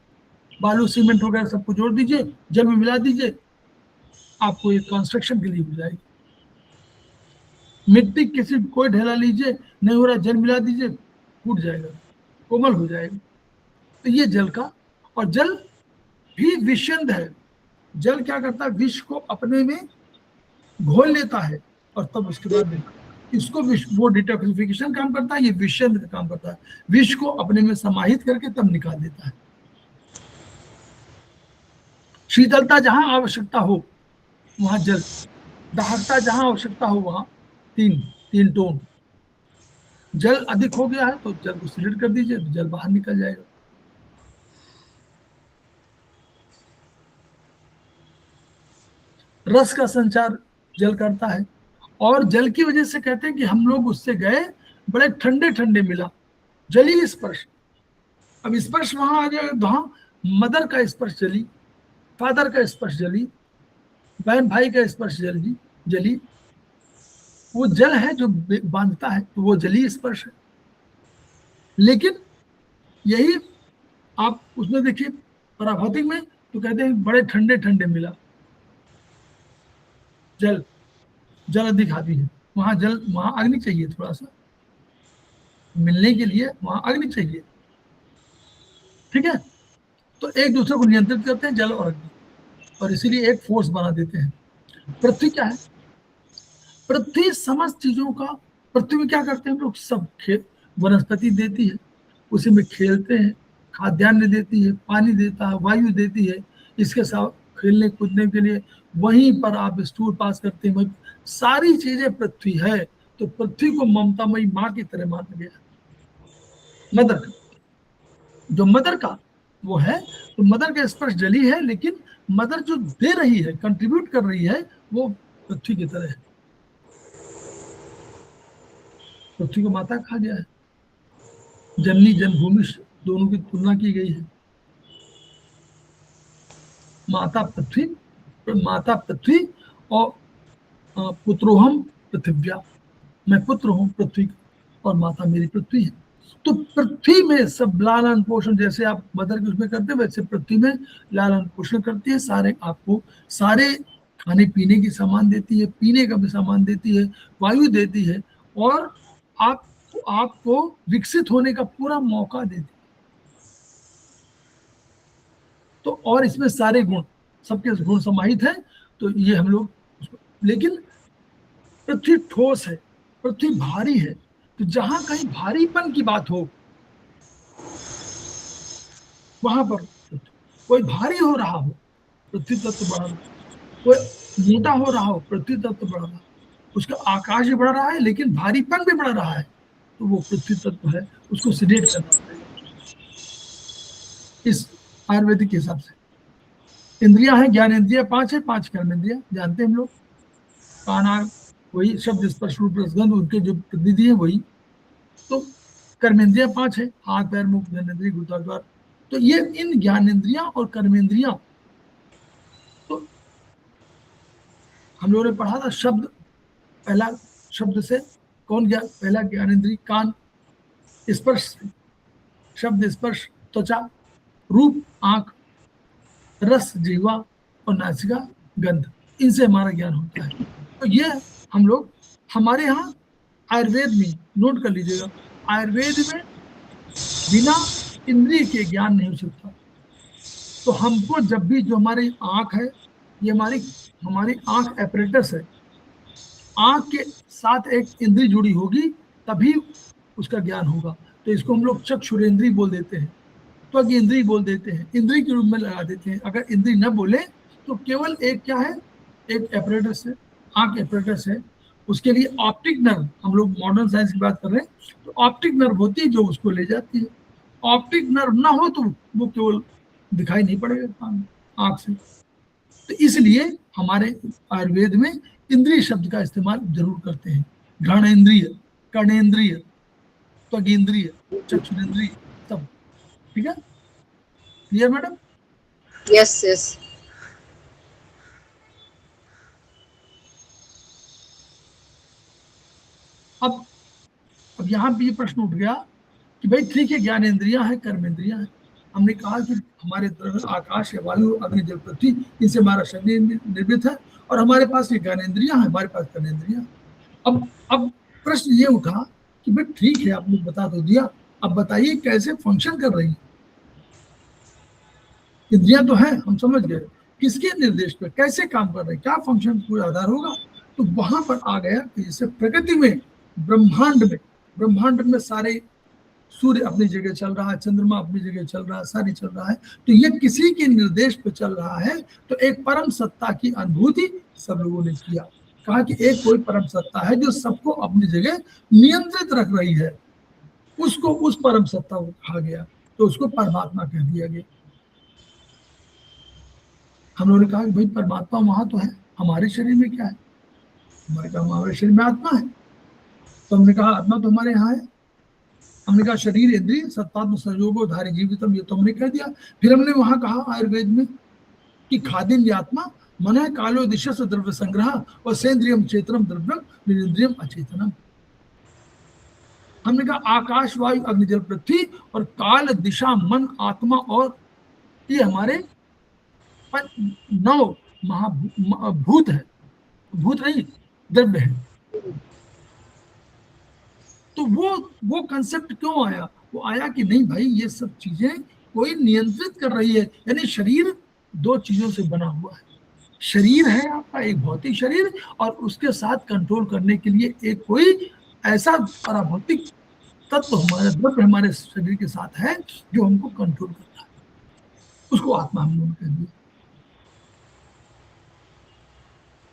बालू सीमेंट वगैरह सबको जोड़ दीजिए, जल में मिला दीजिए, आपको एक कंस्ट्रक्शन के लिए हो जाएगी। मिट्टी किसी कोई ढेला लीजिए, नहीं हो रहा, जल मिला दीजिए, फूट जाएगा, कोमल हो जाएगा। तो ये जल का, और जल भी विषंद है। जल क्या करता है, विष को अपने में घोल लेता है और तब उसके बाद इसको वो डिटॉक्सिफिकेशन काम करता है, ये विषंद का काम करता है। विष को अपने में समाहित करके तब निकाल देता है। शीतलता जहां आवश्यकता हो वहां जल, दाहकता जहां आवश्यकता हो वहां तीन टोन। जल अधिक हो गया है तो जल को सिलेक्ट कर दीजिए, तो जल बाहर निकल जाएगा। रस का संचार जल करता है, और जल की वजह से कहते हैं कि हम लोग उससे गए, बड़े ठंडे ठंडे मिला, जली स्पर्श। अब स्पर्श वहां आ जाएगा, वहां मदर का स्पर्श जली, फादर का स्पर्श जली, बहन भाई का स्पर्श जली। वो जल है जो बांधता है, तो वो जली स्पर्श है। लेकिन यही आप उसमें देखिए पराभौतिक में, तो कहते हैं बड़े ठंडे ठंडे मिला, जल अधिक हावी है। वहां अग्नि चाहिए, थोड़ा सा मिलने के लिए वहां अग्नि चाहिए। ठीक है, तो एक दूसरे को नियंत्रित करते हैं जल और अग्नि, और इसीलिए एक फोर्स बना देते हैं। पृथ्वी क्या है, पृथ्वी समस्त चीजों का, पृथ्वी में क्या करते हैं हम लोग, सब वनस्पति देती है, उसी में खेलते हैं, खाद्यान्न देती है, पानी देता है, वायु देती है, इसके साथ खेलने कूदने के लिए वहीं पर आप स्टूर पास करते हैं, सारी चीजें पृथ्वी है। तो पृथ्वी को ममतामयी माँ की तरह माना गया, मदर का, जो मदर का वो है, तो मदर का स्पर्श जली है, लेकिन मदर जो दे रही है, कंट्रीब्यूट कर रही है, वो पृथ्वी की तरह है। पृथ्वी को माता कहा गया है, जननी जन्मभूमि दोनों की तुलना की गई है। माता पृथ्वी और पुत्रोहम पृथिव्या, मैं पुत्र हूं पृथ्वी का, और माता मेरी पृथ्वी है। तो पृथ्वी में सब लालन पोषण, जैसे आप मदर के उसमें करते हैं, वैसे पृथ्वी में लालन पोषण करती है। आपको सारे खाने पीने की सामान देती है, पीने का भी सामान देती है, वायु देती है, और आपको विकसित होने का पूरा मौका देती है। तो और इसमें सारे गुण, सबके गुण समाहित हैं। तो ये हम लोग, लेकिन पृथ्वी ठोस है, पृथ्वी भारी है, तो जहां कहीं भारीपन की बात हो वहां पर कोई भारी हो रहा हो, पृथ्वी तत्व बढ़ रहा, कोई मोटा हो रहा हो, पृथ्वी तत्व बढ़ रहा, उसका आकाश भी बढ़ रहा है लेकिन भारीपन भी बढ़ रहा है, तो वो पृथ्वी तत्व है, उसको सिलेक्ट करना पड़ेगा इस आयुर्वेदिक के हिसाब से। इंद्रियां हैं, ज्ञान इंद्रिया 5 है, 5 कर्म इंद्रिया जानते हैं हम लोग। कान, वही शब्द स्पर्श रूप रसगंध, उनके जो प्रतिनिधि है वही। तो कर्मेंद्रियां 5 है, हाथ पैर मुख ज्ञानेंद्रिय गुरुद्वार। तो ये इन ज्ञानेंद्रियां और कर्मेंद्रियां, तो हम लोगों ने पढ़ा था शब्द, पहला शब्द से कौन ज्ञान, पहला ज्ञानेंद्रिय कान, स्पर्श से शब्द स्पर्श त्वचा, रूप आंख, रस जीवा और नासिका गंध, इनसे हमारा ज्ञान होता है। तो ये हम लोग हमारे यहाँ आयुर्वेद में, नोट कर लीजिएगा, आयुर्वेद में बिना इंद्रिय के ज्ञान नहीं हो सकता। तो हमको जब भी, जो हमारी आंख है, ये हमारी आंख एपरेटस है, आंख के साथ एक इंद्री जुड़ी होगी तभी उसका ज्ञान होगा। तो इसको हम लोग चक्षुरेंद्रिय बोल देते हैं, त्वग इंद्रिय बोल देते हैं, इंद्रिय के रूप में लगा देते हैं। अगर इंद्रिय न बोले तो केवल एक क्या है, एक एपरेटस है, आंख एपरेटस है। उसके लिए ऑप्टिक नर्व, हम लोग मॉडर्न साइंस की बात कर रहे हैं, तो ऑप्टिक नर्व होती है जो उसको ले जाती है। ऑप्टिक नर्व ना हो तो वो केवल दिखाई नहीं पड़ेगा आंख से। तो इसलिए हमारे आयुर्वेद में इंद्रिय शब्द का इस्तेमाल जरूर करते हैं। घ्राणेंद्रिय, कर्णेंद्रिय, त्वगेंद्रिय, चक्षुरेंद्रिय, सब। ठीक है, क्लियर मैडम? Yes yes. अब यहाँ भी ये प्रश्न उठ गया कि भाई ठीक है, ज्ञानेंद्रियां हैं, कर्मेंद्रियां हैं। हमने कहा कि हमारे द्रव्य आकाश या वायु अग्नि जल पृथ्वी, इनसे हमारा शरीर निर्मित है, और हमारे पास ये ज्ञानेंद्रियां हैं, हमारे पास कर्मेंद्रियां। अब प्रश्न ये उठा कि भाई ठीक है, आपने बता तो दिया, अब बताइए कैसे फंक्शन कर रही है। इंद्रियां तो हैं, हम समझ गए, किसके निर्देश पर कैसे काम कर रहे हैं, क्या फंक्शन कोई आधार होगा। तो वहां पर आ गया कि जैसे प्रकृति में, ब्रह्मांड में सारे, सूर्य अपनी जगह चल रहा है, चंद्रमा अपनी जगह चल रहा है, सारी चल रहा है, तो ये किसी के निर्देश पे चल रहा है। तो एक परम सत्ता की अनुभूति सब लोगों ने किया, कहा कि एक कोई परम सत्ता है जो सबको अपनी जगह नियंत्रित रख रही है, उसको, उस परम सत्ता को कहा गया, तो उसको परमात्मा कह दिया गया। हम लोगों ने कहा कि भाई परमात्मा वहां तो है, हमारे शरीर में क्या है? हमारे कहा हमारे शरीर में आत्मा है। तो हमने कहा आत्मा तो हमारे यहाँ है। हमने कहा शरीर इंद्रिय सत्तात्म संयोगो धारी जीवितम, ये तो हमने कह दिया। फिर हमने वहां कहा आयुर्वेद में कि खादिन आत्मा मन है कालो दिशा द्रव्य संग्रह और सेंद्रियम चेतनम द्रव्यम निरिंद्रियम अचेतनम। हमने कहा आकाश वायु अग्नि जल पृथ्वी और काल दिशा मन आत्मा, और ये हमारे 9 महाभूत है, भूत नहीं द्रव्य है। तो वो कंसेप्ट क्यों आया? वो आया कि नहीं भाई, ये सब चीजें कोई नियंत्रित कर रही है। यानी शरीर 2 चीजों से बना हुआ है। शरीर है आपका एक भौतिक शरीर, और उसके साथ कंट्रोल करने के लिए एक कोई ऐसा पराभौतिक तत्व हमारे द्रव्य हमारे शरीर के साथ है जो हमको कंट्रोल करता है, उसको आत्मा हम लोग कह दिया।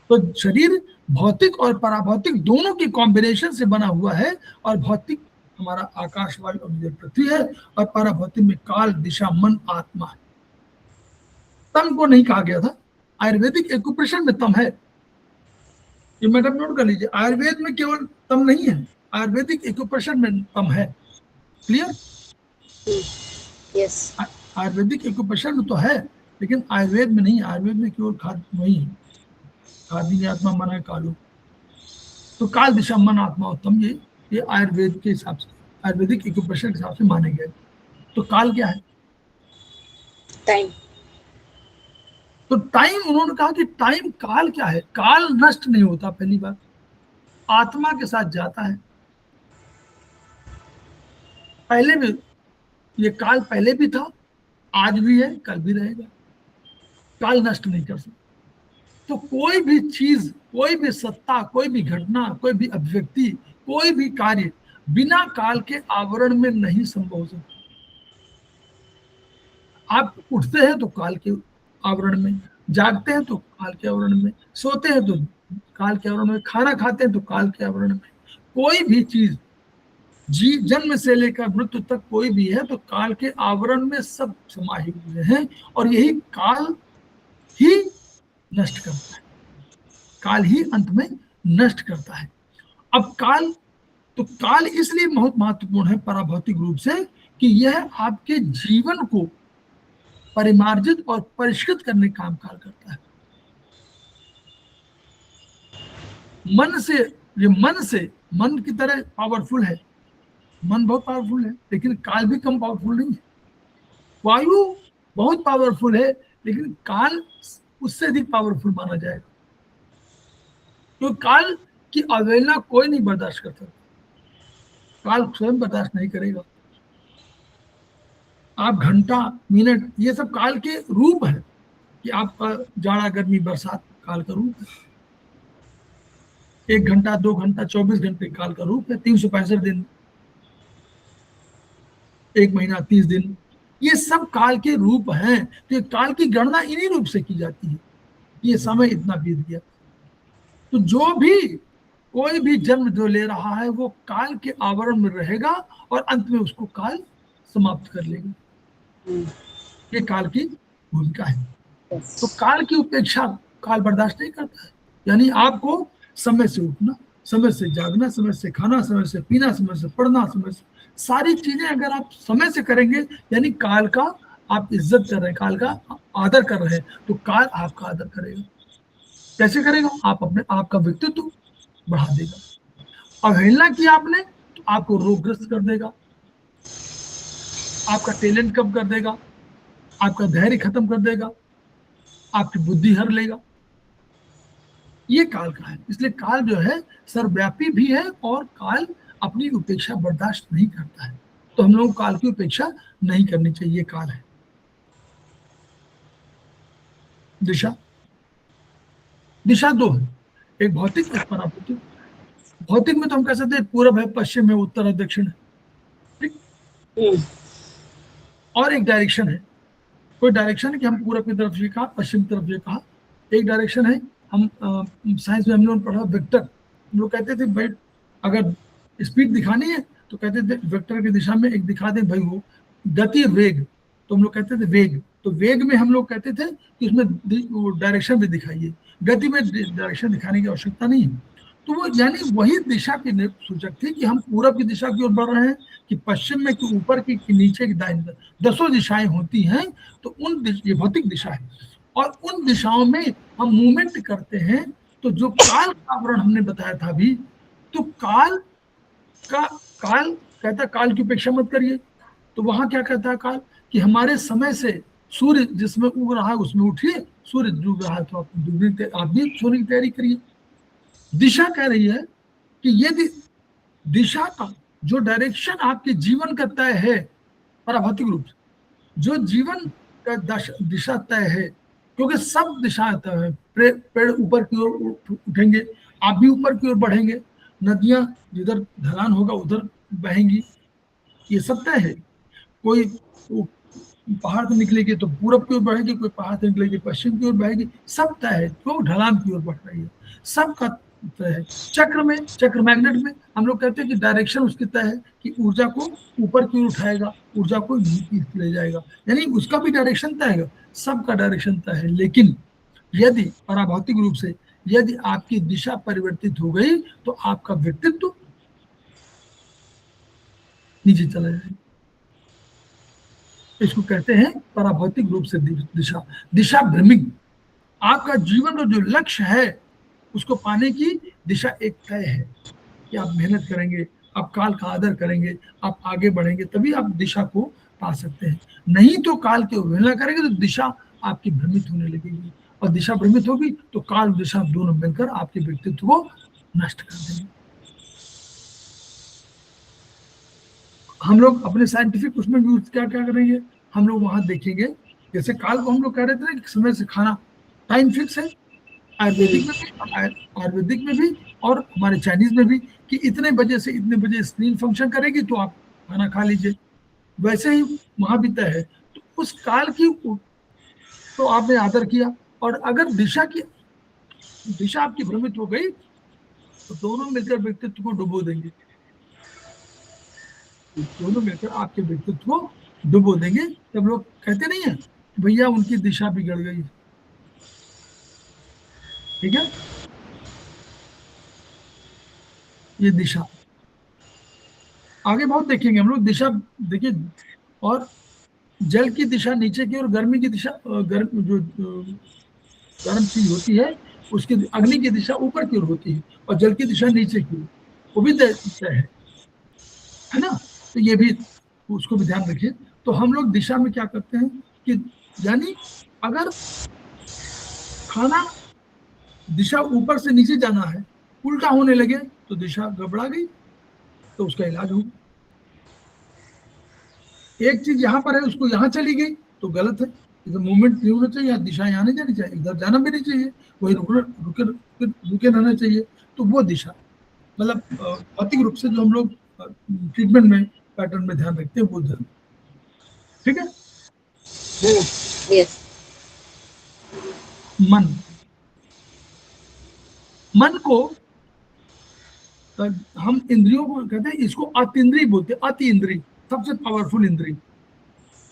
तो शरीर भौतिक और पराभौतिक दोनों की कॉम्बिनेशन से बना हुआ है, और भौतिक हमारा आकाश वायु अग्नि पृथ्वी है, और पराभौतिक में काल दिशा मन आत्मा है। तम को नहीं कहा गया था, आयुर्वेदिक एक्यूप्रेशर में तम है, ये मैडम नोट कर लीजिए। आयुर्वेद में केवल तम नहीं है, आयुर्वेदिक एक्यूप्रेशर में तम है। क्लियर? यस। आयुर्वेदिक एक्यूप्रेशर में तो है, लेकिन आयुर्वेद में नहीं। आयुर्वेद में केवल खाद वही है, खादी आत्मा मन है कालो। तो काल दिशा मन आत्मा उत्तम, ये आयुर्वेद के हिसाब से, आयुर्वेदिक एक्यूप्रेशर के हिसाब से माने गए। तो काल क्या है? टाइम। तो टाइम, उन्होंने कहा कि टाइम, काल क्या है? काल नष्ट नहीं होता, पहली बात, आत्मा के साथ जाता है। पहले भी ये काल पहले भी था, आज भी है, कल भी रहेगा। काल नष्ट नहीं कर सकता। तो कोई भी चीज, कोई भी सत्ता, कोई भी घटना, कोई भी अभिव्यक्ति, कोई भी कार्य बिना काल के आवरण में नहीं संभव हो सकता। आप उठते हैं तो काल के आवरण में, जागते हैं तो काल के आवरण में, सोते हैं तो काल के आवरण में, खाना खाते हैं तो काल के आवरण में। कोई भी चीज जन्म से लेकर मृत्यु तक कोई भी है तो काल के आवरण में सब समाहित हुए हैं, और यही काल ही नष्ट करता है, काल ही अंत में नष्ट करता है। अब काल तो काल इसलिए बहुत महत्वपूर्ण है पराभौतिक रूप से कि यह आपके जीवन को परिमार्जित और परिष्कृत करने का काम काल करता है। मन की तरह पावरफुल है, मन बहुत पावरफुल है, लेकिन काल भी कम पावरफुल नहीं है। वायु बहुत पावरफुल है, लेकिन काल उससे अधिक पावरफुल माना जाएगा, क्योंकि काल की अवहेलना कोई नहीं बर्दाश्त कर सकता, काल स्वयं बर्दाश्त नहीं करेगा। आप घंटा, मिनट, ये सब काल के रूप है कि आपका जाड़ा, गर्मी, बरसात काल का रूप है। 1 घंटा, 2 घंटा, 24 घंटे काल का रूप है। 365 दिन, 1 महीना, 30 दिन, ये सब काल के रूप हैं। तो काल की गणना इन्हीं रूप से की जाती है। ये समय इतना बीत गया। तो जो भी कोई भी जन्म जो ले रहा है वो काल के आवरण में रहेगा और अंत में उसको काल समाप्त कर लेगा। ये काल की भूमिका है। तो काल की उपेक्षा काल बर्दाश्त नहीं करता है। यानी आपको समय से उठना, समय से जागना, समय से खाना, समय से पीना, समय से पढ़ना, समय से सारी चीजें अगर आप समय से करेंगे, यानी काल का आप इज्जत कर रहे हैं, काल का आदर कर रहे हैं, तो काल आपका आदर करेगा। कैसे करेगा? आपका व्यक्तित्व बढ़ा देगा। अवहेलना की आपने तो आपको रोगग्रस्त कर देगा, आपका टैलेंट कम कर देगा, आपका धैर्य खत्म कर देगा, आपकी बुद्धि हर लेगा। ये काल का है। इसलिए काल जो है सर्वव्यापी भी है और काल अपनी उपेक्षा बर्दाश्त नहीं करता है। तो हम लोग काल की उपेक्षा नहीं करनी चाहिए। काल है। दिशा, दिशा दो है, एक भौतिक, एक पराभौतिक। भौतिक में तो हम कह सकते हैं पूरब है, पश्चिम है, उत्तर है, दक्षिण है, ठीक। और एक डायरेक्शन है, कोई डायरेक्शन है कि हम पूरब की तरफ ये कहा, पश्चिम की तरफ ये कहा। एक डायरेक्शन है, हम साइंस में हम लोगों ने पढ़ा वेक्टर। हम लोग कहते थे भाई अगर स्पीड दिखानी है तो कहते थे वेक्टर की दिशा में एक दिखा दे भाई, वो गति वेग, तो हम लोग कहते थे वेग। तो वेग में हम लोग कहते थे कि उसमें डायरेक्शन भी दिखाइए, गति में डायरेक्शन दिखाने की आवश्यकता नहीं है। तो वो यानी वही दिशा की सूचक थी कि हम पूरब की दिशा की ओर बढ़ रहे हैं कि पश्चिम में, कि ऊपर की, कि नीचे की, दाहिने। 10 दिशाएं होती हैं, तो ये भौतिक दिशा है। और उन दिशाओं में हम मूवमेंट करते हैं। तो जो काल का आवरण हमने बताया था अभी, तो काल कहता काल की उपेक्षा मत करिए। तो वहां क्या कहता है काल कि हमारे समय से सूर्य जिसमें उग रहा है उसमें उठिए, सूर्य डूब रहा है तो आप भी सोने की तैयारी करिए। दिशा कह रही है कि यदि दिशा का जो डायरेक्शन आपके जीवन का तय है, पराभौतिक रूप से जो जीवन का दिशा तय है, क्योंकि सब दिशाएं तय है। पेड़ ऊपर की ओर उठेंगे, आप भी ऊपर की ओर बढ़ेंगे, नदियां जिधर ढलान होगा उधर बहेंगी, ये सब तय है। कोई पहाड़ से निकलेगी तो पूरब की ओर बढ़ेगी, कोई पहाड़ से निकलेगी पश्चिम की ओर बहेगी, सब तय है। तो ढलान की ओर बढ़ रही है, सबका तय है। चक्र में, चक्र मैग्नेट में हम लोग कहते हैं कि डायरेक्शन उसकी तय है कि ऊर्जा को ऊपर की ओर उठाएगा, ऊर्जा को नीचे ले जाएगा, यानी उसका भी डायरेक्शन तय है, सबका डायरेक्शन तय है। लेकिन यदि पराभौतिक रूप से यदि आपकी दिशा परिवर्तित हो गई तो आपका व्यक्तित्व नीचे चला जाएगा। इसको कहते हैं पराभौतिक रूप से दिशा, दिशा भ्रमिक। आपका जीवन का जो लक्ष्य है उसको पाने की दिशा एक तय है कि आप मेहनत करेंगे, आप काल का आदर करेंगे, आप आगे बढ़ेंगे, तभी आप दिशा को पा सकते हैं। नहीं तो काल की अवहेलना करेंगे तो दिशा आपकी भ्रमित होने लगेगी, और दिशा भ्रमित होगी तो काल दिशा दोनों मिलकर आपके व्यक्तित्व को नष्ट कर देंगे। हम लोग अपने साइंटिफिक उसमें भी क्या क्या करेंगे, हम लोग वहां देखेंगे, जैसे काल को हम लोग कह रहे थे कि समय से खाना, टाइम फिक्स है, आयुर्वेदिक में भी और हमारे चाइनीज में भी, कि इतने बजे से इतने बजे स्क्रीन फंक्शन करेगी तो आप खाना खा लीजिए। वैसे ही वहां भी तय है। तो उस काल की तो आपने आदर किया, और अगर दिशा आपकी भ्रमित हो गई तो दोनों मिलकर व्यक्तित्व को डुबो देंगे, दोनों मिलकर आपके व्यक्तित्व को डुबो देंगे। तब लोग कहते नहीं है भैया उनकी दिशा बिगड़ गई, ठीक है। ये दिशा, आगे बहुत देखेंगे हम लोग दिशा। देखिए, और जल की दिशा नीचे की और गर्मी की दिशा गर्म जो गर्म चीज होती है उसकी अग्नि की दिशा ऊपर की ओर होती है और जल की दिशा नीचे की ओर, वो भी तय है ना। तो ये भी उसको भी ध्यान रखिए। तो हम लोग दिशा में क्या करते हैं कि यानी अगर खाना दिशा ऊपर से नीचे जाना है, उल्टा होने लगे तो दिशा गड़बड़ा गई, तो उसका इलाज होगा। एक चीज यहाँ पर है उसको यहाँ चली गई तो गलत है, इधर मूवमेंट नहीं होना चाहिए, दिशा यहाँ नहीं जानी चाहिए, इधर जाना भी नहीं चाहिए, वही रुके रुके रुके रहना चाहिए। तो वो दिशा मतलब भौतिक रूप से जो हम लोग ट्रीटमेंट में पैटर्न में ध्यान रखते हैं वो ध्यान। ठीक है। Yes. मन को हम इंद्रियों को कहते हैं, इसको अतीन्द्रिय बोलते हैं। अति इंद्रिय सबसे पावरफुल इंद्रिय,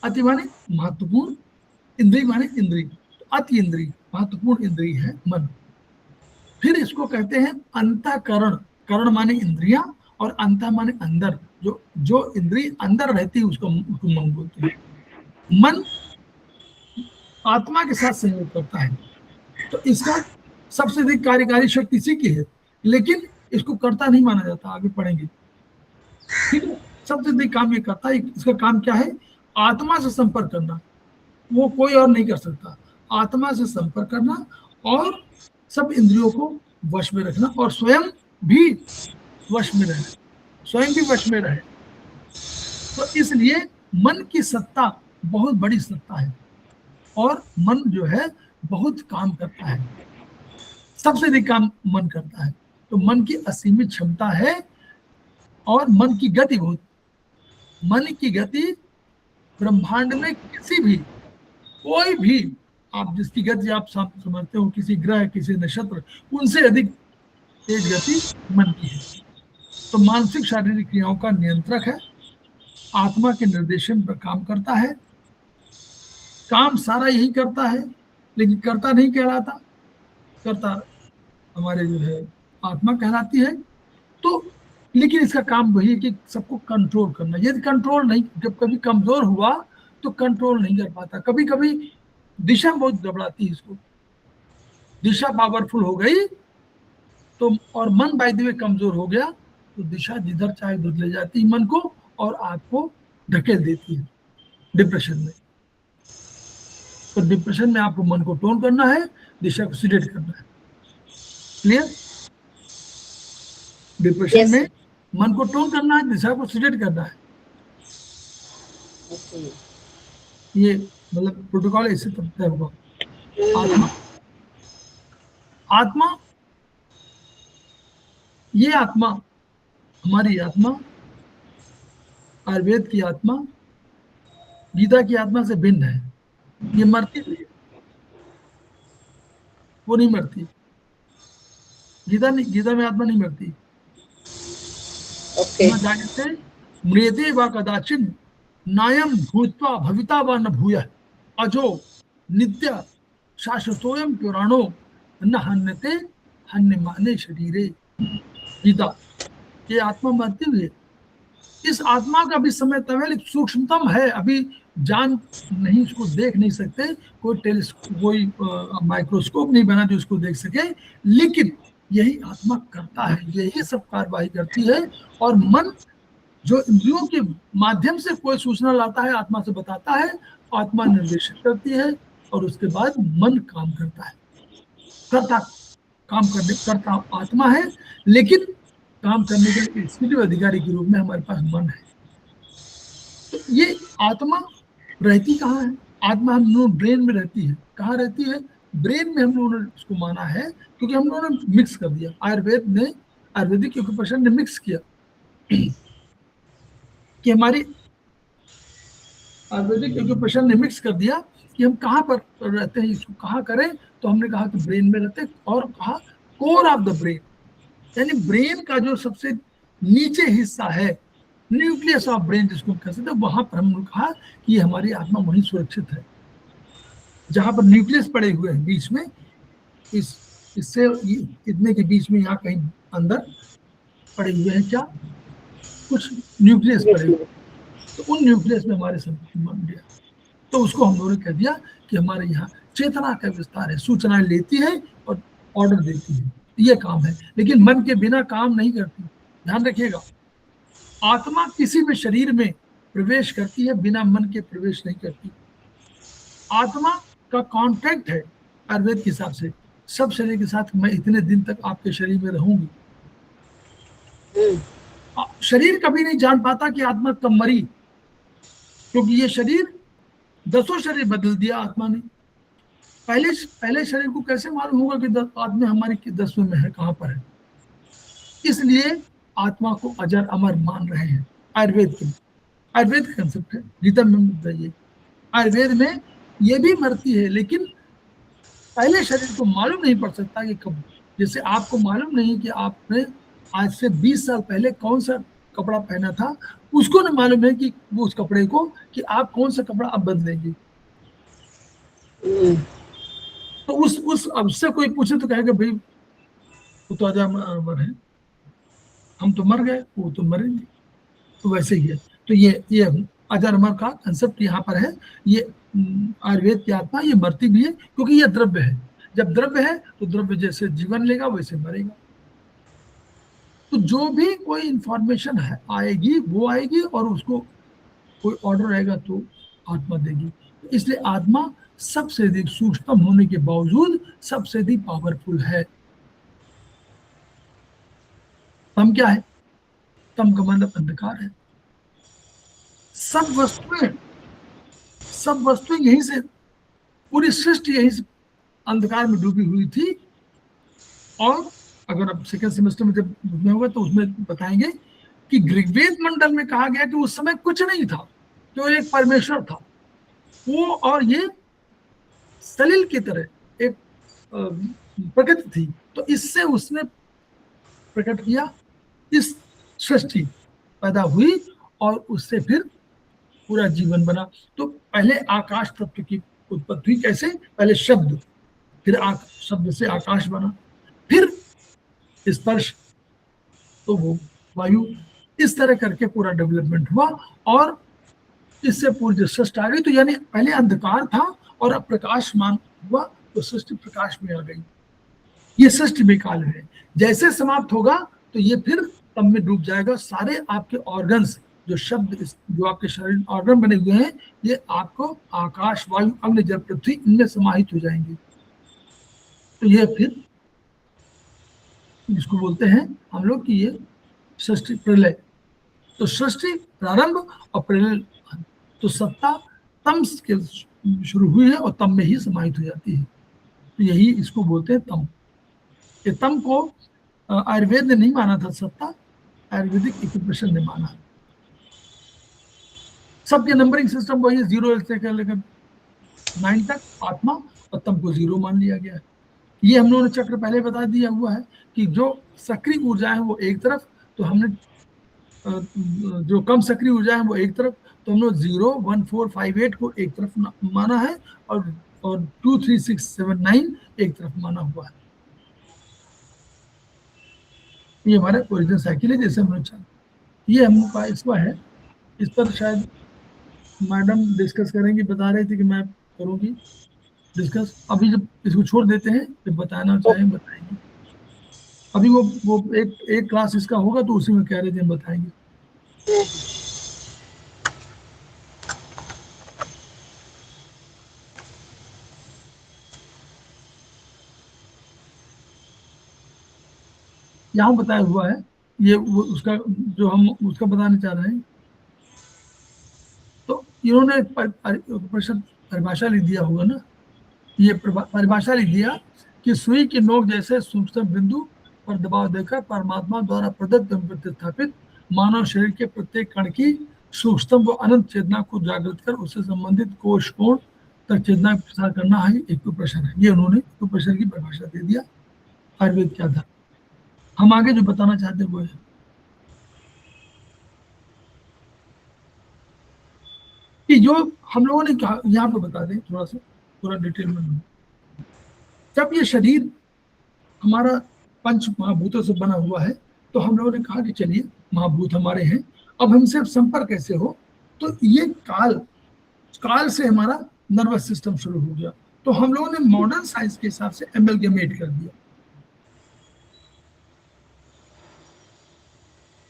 अति माने महत्वपूर्ण, इंद्रिय माने इंद्रिय, तो अति इंद्रिय महत्वपूर्ण इंद्रिय है मन। फिर इसको कहते हैं अंतःकरण। करण माने इंद्रियां और अंत माने अंदर, जो इंद्रिय अंदर रहती है उसको मन बोलते हैं। मन आत्मा के साथ सहयोग करता है, तो इसका सबसे अधिक कार्यकारी शक्ति इसी की है, लेकिन इसको कर्ता नहीं माना जाता, आगे पढ़ेंगे। ठीक है। सबसे अधिक काम ये करता है, इसका काम क्या है? आत्मा से संपर्क करना, वो कोई और नहीं कर सकता। आत्मा से संपर्क करना और सब इंद्रियों को वश में रखना और स्वयं भी वश में रहे, स्वयं भी वश में रहे। तो इसलिए मन की सत्ता बहुत बड़ी सत्ता है और मन जो है बहुत काम करता है, सबसे अधिक काम मन करता है। तो मन की असीमित क्षमता है और मन की गति बहुत, मन की गति ब्रह्मांड में किसी भी कोई भी आप जिसकी गति आप समझते हो, किसी ग्रह किसी नक्षत्र, उनसे अधिक तेज गति मन की है। तो मानसिक शारीरिक क्रियाओं का नियंत्रक है, आत्मा के निर्देशन पर काम करता है, काम सारा यही करता है लेकिन करता नहीं कहलाता, करता हमारे जो है आत्मा कहलाती है। तो लेकिन इसका काम वही है कि सबको कंट्रोल करना। यदि कंट्रोल नहीं, जब कभी कमजोर हुआ तो कंट्रोल नहीं कर पाता, कभी कभी दिशा बहुत घबराती है इसको, दिशा पावरफुल हो गई तो और मन बाय द वे कमजोर हो गया तो दिशा जिधर चाहे उधर ले जाती है मन को और आपको धकेल देती है डिप्रेशन में। तो डिप्रेशन में आपको मन को टोन करना है, दिशा को सिलेक्ट करना है। क्लियर? Depression Yes. में मन को टोन करना है, दिशा को सिलेक्ट करना है। Okay. ये मतलब प्रोटोकॉल ऐसे तय होगा। आत्मा, आत्मा, ये आत्मा हमारी आत्मा, आयुर्वेद की आत्मा गीता की आत्मा से भिन्न है। ये मरती नहीं है, वो नहीं मरती। गीता में आत्मा नहीं मरती। Okay. जायते म्रियते वा कदाचिन नायम भूत्वा भविता वा न भूयः अजो नित्य शाश्वतोयम पुराणो न हन्यते हन्यमाने शरीरे। गीता, ये आत्मा मरती हुई है। इस आत्मा का भी समय तब है, सूक्ष्मतम है, अभी जान नहीं, इसको देख नहीं सकते, कोई टेलीस्कोप कोई माइक्रोस्कोप नहीं बना जो इसको देख सके, लेकिन यही आत्मा करता है, यही सब कार्रवाई करती है। और मन जो इंद्रियों के माध्यम से कोई सूचना लाता है आत्मा से बताता है, आत्मा निर्देशित करती है और उसके बाद मन काम करता है। करता काम करने करता आत्मा है, लेकिन काम करने के लिए एग्जीक्यूटिव अधिकारी के रूप में हमारे पास मन है। तो ये आत्मा रहती कहाँ है? आत्मा हम लोग ब्रेन में रहती है। कहाँ रहती है? ब्रेन में हम लोगों ने उसको माना है, क्योंकि हम लोगों ने मिक्स कर दिया। आयुर्वेद ने, आयुर्वेदिक एक्यूप्रेशर ने मिक्स किया कि हमारी आयुर्वेदिक एक्यूप्रेशर ने मिक्स कर दिया कि हम कहाँ पर रहते हैं, इसको कहाँ करें। तो हमने कहा कि ब्रेन में रहते हैं, और कहा कोर ऑफ द ब्रेन, यानी ब्रेन का जो सबसे नीचे हिस्सा है, न्यूक्लियस ऑफ ब्रेन जिसको कह सकते हैं, वहां पर हमने कहा कि हमारी आत्मा वहीं सुरक्षित है, जहां पर न्यूक्लियस पड़े हुए हैं बीच में, इससे इतने के बीच में यहाँ कहीं अंदर पड़े हुए हैं क्या, कुछ न्यूक्लियस Yes, पड़ेगा, Lord. तो उन न्यूक्लियस में हमारे सब कुछ मान गया। तो उसको हम लोगों ने कह दिया कि हमारे यहाँ चेतना का विस्तार है, सूचनाएं लेती है और ऑर्डर देती है, ये काम है। लेकिन मन के बिना काम नहीं करती, ध्यान रखिएगा। आत्मा किसी भी शरीर में प्रवेश करती है, बिना मन के प्रवेश नहीं करती। आत्मा का कॉन्ट्रैक्ट है आयुर्वेद के हिसाब से सब शरीर के साथ, मैं इतने दिन तक आपके शरीर में रहूंगी। Hmm. शरीर कभी नहीं जान पाता कि आत्मा कब मरी, क्योंकि ये शरीर 10 शरीर बदल दिया आत्मा ने। पहले शरीर को कैसे मालूम होगा कि आत्मा हमारी 10वें में है, कहां पर है? इसलिए आत्मा को अजर अमर मान रहे हैं आयुर्वेद के। आयुर्वेद का कंसेप्ट है, गीता में बताइए। आयुर्वेद में ये भी मरती है, लेकिन पहले शरीर को मालूम नहीं पड़ सकता कि कब। जैसे आपको मालूम नहीं कि आपने आज से 20 साल पहले कौन सा कपड़ा पहना था, उसको न मालूम है कि वो उस कपड़े को कि आप कौन सा कपड़ा अब बदलेंगे। Hmm. तो उस अब से कोई पूछे तो कहेगा भाई वो तो अजर अमर है, हम तो मर गए, वो तो मरेंगे। तो वैसे ही है। तो ये अजर अमर का कंसेप्ट यहाँ पर है। ये आयुर्वेद की आत्मा ये मरती भी है, क्योंकि ये द्रव्य है। जब द्रव्य है तो द्रव्य जैसे जीवन लेगा वैसे मरेगा। तो जो भी कोई इंफॉर्मेशन है आएगी वो आएगी, और उसको कोई ऑर्डर रहेगा तो आत्मा देगी। इसलिए आत्मा सबसे अधिक सूक्ष्म होने के बावजूद सबसे अधिक पावरफुल है। तम क्या है? तम का मतलब अंधकार है। सब वस्तुएं यहीं से, पूरी सृष्टि यहीं से अंधकार में डूबी हुई थी। और अगर अब सेकेंड सेमेस्टर में जब में होगा तो उसमें बताएंगे कि ऋग्वेद मंडल में कहा गया कि उस समय कुछ नहीं था, जो एक परमेश्वर था वो, और ये सलिल की तरह एक प्रकृति थी। तो इससे उसने प्रकट किया, इस सृष्टि पैदा हुई और उससे फिर पूरा जीवन बना। तो पहले आकाश तत्व की उत्पत्ति हुई, कैसे? पहले शब्द, फिर शब्द से आकाश बना, फिर स्पर्श, तो वो वायु, इस तरह करके पूरा डेवलपमेंट हुआ। और इससे पूरी जो सृष्टि आ गई, तो यानी पहले अंधकार था और अब प्रकाशमान हुआ, तो सृष्टि प्रकाश में आ गई। ये सृष्टि बेकाल है। जैसे समाप्त होगा तो ये फिर तब में डूब जाएगा। सारे आपके ऑर्गन्स, जो शब्द, जो आपके शरीर ऑर्गन बने हुए हैं, ये आपको आकाश, वायु, अग्नि, जल, पृथ्वी, इनमें समाहित हो जाएंगे। तो ये फिर इसको बोलते हैं हम लोग कि ये सृष्टि प्रलय। तो सृष्टि प्रारंभ और प्रलय, तो सत्ता तम के शुरू हुई है और तम में ही समाहित हो जाती है। तो यही इसको बोलते हैं तम। ये तम को आयुर्वेद ने नहीं माना था सत्ता, आयुर्वेदिक इक्वेशन ने माना। सबके नंबरिंग सिस्टम वही है, 0 से लेकर 9 तक आत्मा, और तम को 0 मान लिया गया है। ये हम लोगों ने चक्र पहले बता दिया हुआ है कि जो सक्रिय ऊर्जा है वो एक तरफ, तो हमने जो कम सक्रिय ऊर्जा है वो एक तरफ, तो हम लोग 0, 1, 4, 5, 8 को एक तरफ माना है, और 2, 3, 6, 7, 9 एक तरफ माना हुआ है। ये हमारा ओरिजिनल साइकिल है, जैसे हम लोग चाहते। ये हम लोग का इसका है, इस पर शायद मैडम डिस्कस करेंगी, बता रही थी कि मैं करूँगी डिस्कस। अभी जब इसको छोड़ देते हैं, जब बताना चाहें बताएंगे। अभी वो एक क्लास इसका होगा तो उसी में कह रहे थे हम बताएंगे। यहाँ बताया हुआ है, ये वो उसका जो हम उसका बताना चाह रहे हैं। तो इन्होंने परिभाषा लिख दिया होगा ना, ये परिभाषा लिख दिया कि सुई की नोक जैसे सूक्ष्म बिंदु पर दबाव देकर परमात्मा द्वारा प्रदत्त एवं प्रतिस्थापित मानव शरीर के प्रत्येक कण की सूक्ष्म व अनंत चेतना को जागृत कर उससे संबंधित कोष कोण तक चेतना प्रसार करना है इक्विप्रेशन है। ये उन्होंने इक्विप्रेशन की परिभाषा दे दिया आयुर्वेद के आधार। हम आगे जो बताना चाहते हैं वो है कि जो हम लोगों ने कहा, यहाँ पे बता दें थोड़ा सा पूरा डिटेल में। जब ये शरीर हमारा पंच महाभूतों से बना हुआ है, तो हम लोगों ने कहा कि चलिए महाभूत हमारे हैं, अब हमसे संपर्क कैसे हो, तो ये काल से हमारा नर्वस सिस्टम शुरू हो गया। तो हम लोगों ने मॉडर्न साइंस के हिसाब से एमलगेमेट कर दिया।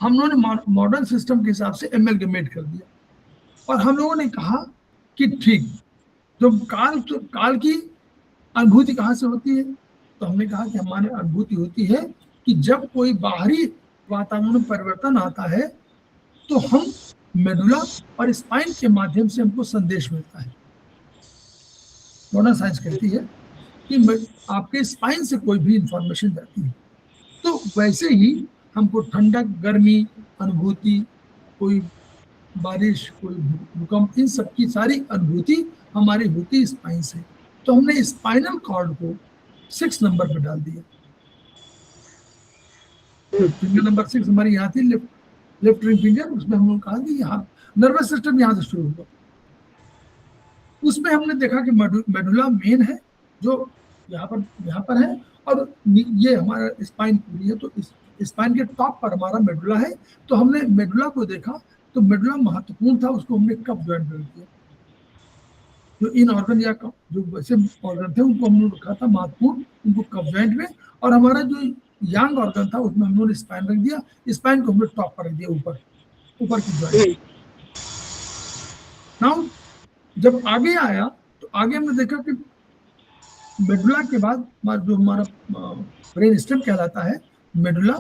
हम लोगों ने मॉडर्न सिस्टम के हिसाब से एमलगेमेट कर दिया और हम लोगों ने कहा कि ठीक, तो काल की अनुभूति कहाँ से होती है, तो हमने कहा कि हमारी अनुभूति होती है कि जब कोई बाहरी वातावरण में परिवर्तन आता है तो हम मेडुला और स्पाइन के माध्यम से हमको संदेश मिलता है। मॉडर्न साइंस कहती है कि आपके स्पाइन से कोई भी इंफॉर्मेशन जाती है। तो वैसे ही हमको ठंडक, गर्मी, अनुभूति, कोई बारिश, कोई भूकंप, इन सब की सारी अनुभूति हमारी होती स्पाइन से। तो हमने स्पाइनल कॉर्ड को 6 नंबर पर डाल दिया। तो फिंगर नंबर 6 हमारी यहाँ थी, लेफ्ट रिंग फिंगर, उसमें हम लोग कहा कि यहाँ नर्वस सिस्टम यहाँ से शुरू होगा। उसमें हमने देखा कि मेडुला मेन है जो यहाँ पर है और ये हमारा स्पाइन पूरी है। तो इस स्पाइन के टॉप पर हमारा मेडुला है। तो हमने मेडुला को देखा तो मेडुला महत्वपूर्ण था, उसको हमने कप जॉइंट में किया। जो इन ऑर्गन या जो वैसे ऑर्गन थे उनको हमने रखा था महत्वपूर्ण, उनको कप जॉइंट में, और हमारा जो यंग ऑर्गन था उसमें हम लोगों ने स्पाइन रख दिया। स्पाइन को हमने टॉप पर रख दिया, ऊपर की जॉइंट। नाउ जब आगे आया तो आगे हमने देखा कि मेडुला के बाद जो हमारा ब्रेन स्टेम कहलाता है, मेडुला,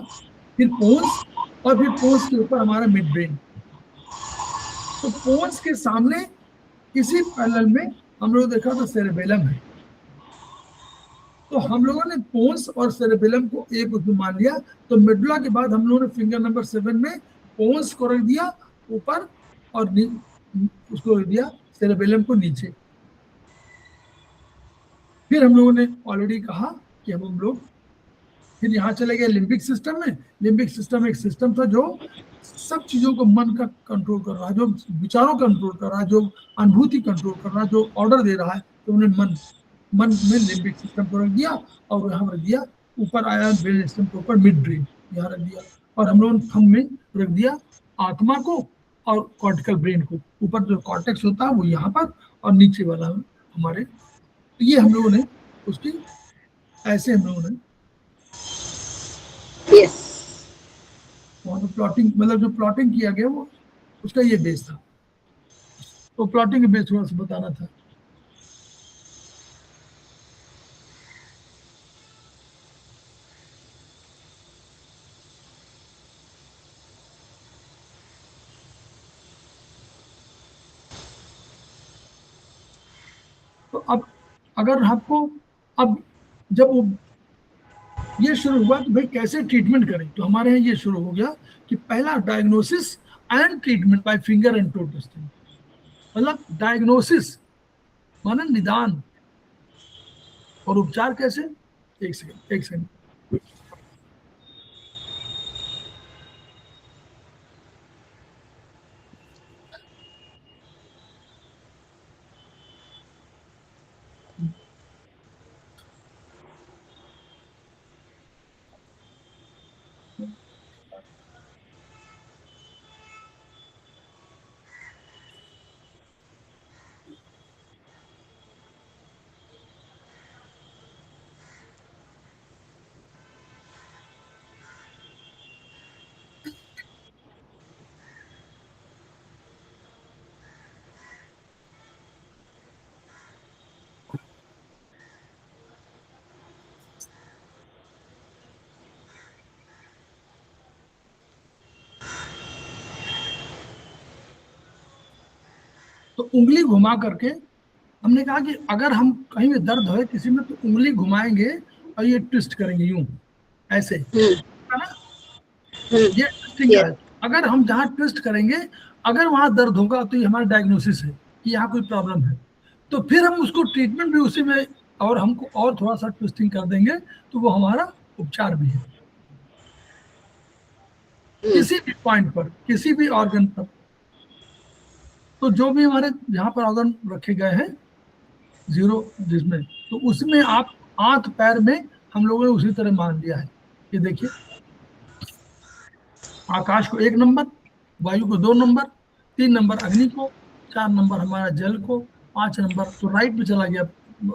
फिर पोन्स, और फिर पोन्स के ऊपर हमारा मिड ब्रेन। तो पोन्स के सामने इसी पैरेलल में हम लोग देखा तो सेरेबेलम है। तो हम लोगों ने पोन्स और सेरेबेलम को एक उसमें मान लिया। तो मेडुला के बाद हम लोगों ने फिंगर नंबर 7 में पोन्स को रख दिया ऊपर और उसको रख दिया सेरेबेलम को नीचे। फिर हम लोगों ने ऑलरेडी कहा कि हम लोग फिर यहाँ चले गए लिम्बिक सिस्टम में। लिम्बिक सिस्टम एक सिस्टम था जो सब चीजों को मन का कंट्रोल कर रहा है, जो विचारों का कंट्रोल कर रहा है, जो अनुभूति कंट्रोल कर रहा है, जो ऑर्डर दे रहा है। तो उन्होंने मन में लिम्बिक सिस्टम को रख दिया और यहाँ रख दिया, ऊपर आया ब्रेन सिस्टम के ऊपर मिड ब्रेन यहाँ रख दिया, और हम लोगों ने थंब में रख दिया आत्मा को और कॉर्टिकल ब्रेन को। ऊपर जो कॉर्टेक्स होता है वो यहाँ पर और नीचे वाला हमारे, तो ये हम लोगों ने उसकी ऐसे हम लोगों ने वहाँ तो प्लॉटिंग, मतलब जो प्लॉटिंग किया गया वो उसका ये बेस था। तो प्लॉटिंग के बेस थोड़ा सा बताना था। तो अब अगर आपको अब जब वो ये शुरू हुआ तो भाई कैसे ट्रीटमेंट करें, तो हमारे यहाँ ये शुरू हो गया कि पहला diagnosis and treatment by finger and toe testing. मतलब डायग्नोसिस माने निदान और उपचार कैसे। एक सेकंड तो उंगली घुमा करके हमने कहा कि अगर हम कहीं भी दर्द हो किसी में तो उंगली घुमाएंगे और ये ट्विस्ट करेंगे यूं ऐसे, है ना, ये ट्विस्टिंग है। अगर हम जहाँ ट्विस्ट करेंगे अगर वहां दर्द होगा तो ये हमारा डायग्नोसिस है कि यहाँ कोई प्रॉब्लम है। तो फिर हम उसको ट्रीटमेंट भी उसी में और हमको और थोड़ा सा ट्विस्टिंग कर देंगे तो वो हमारा उपचार भी है। किसी भी पॉइंट पर, किसी भी ऑर्गन पर, तो जो भी हमारे यहाँ पर ऑर्गन रखे गए हैं जीरो जिसमें, तो उसमें आप हाथ पैर में हम लोगों ने उसी तरह मान लिया है। ये देखिए आकाश को 1 नंबर, वायु को 2 नंबर, 3 नंबर अग्नि को, 4 नंबर हमारा जल को, 5 नंबर तो राइट में चला गया,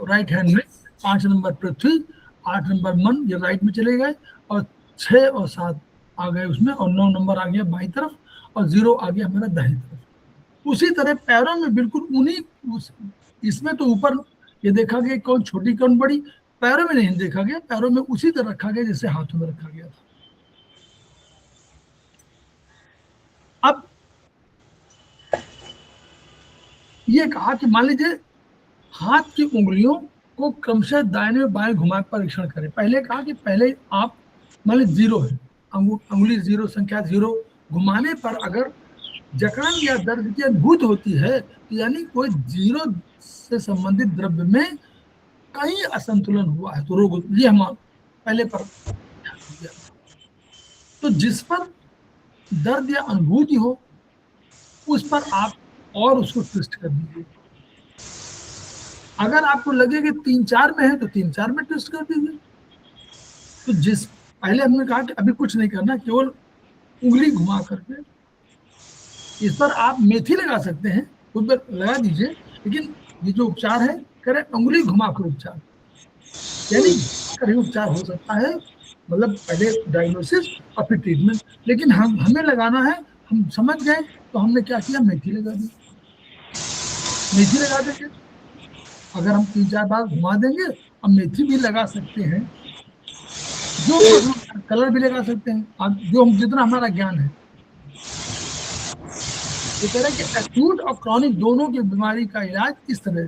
राइट हैंड में, 5 नंबर पृथ्वी, 8 नंबर मन, ये राइट में चले गए, और 6 और 7 आ गए उसमें, और 9 नंबर आ गया बाई तरफ, और 0 आ गया हमारा दाहिनी तरफ। उसी तरह पैरों में बिल्कुल उन्हीं इसमें तो ऊपर ये देखा गया कौन छोटी कौन बड़ी, पैरों में नहीं देखा गया, पैरों में उसी तरह रखा गया जैसे हाथों में रखा गया था। अब ये कहा कि मान लीजिए हाथ की उंगलियों को क्रमशः दाहिने और बाएं घुमा परीक्षण करें। पहले कहा कि पहले आप मान लीजिए 0 है, अंगुली 0, संख्या 0 घुमाने पर अगर जकड़न या दर्द की अनुभूति होती है तो यानी कोई 0 से संबंधित द्रव्य में कहीं असंतुलन हुआ है, तो रोग, ये हम पहले पर ध्यान दिया। तो जिस पर दर्द या अनुभूति हो उस पर आप और उसको ट्विस्ट कर दीजिए। अगर आपको लगे कि 3-4 में है तो 3-4 में ट्विस्ट कर दीजिए। तो जिस पहले हमने कहा कि अभी कुछ नहीं करना, केवल उंगली घुमा करके इस पर आप मेथी लगा सकते हैं, उस पर लगा दीजिए, लेकिन ये जो उपचार है करें उंगली घुमा कर उपचार, यानी कर उपचार हो सकता है, मतलब पहले डायग्नोसिस और फिर ट्रीटमेंट। लेकिन हमें लगाना है, हम समझ गए तो हमने क्या किया, मेथी लगा दी। मेथी लगा देंगे, अगर हम 3-4 बार घुमा देंगे, अब मेथी भी लगा सकते हैं, जो कलर भी लगा सकते हैं, अब जो हम जितना हमारा ज्ञान है। ये कह रहे हैं कि एक्यूट और क्रॉनिक दोनों की बीमारी का इलाज इस तरह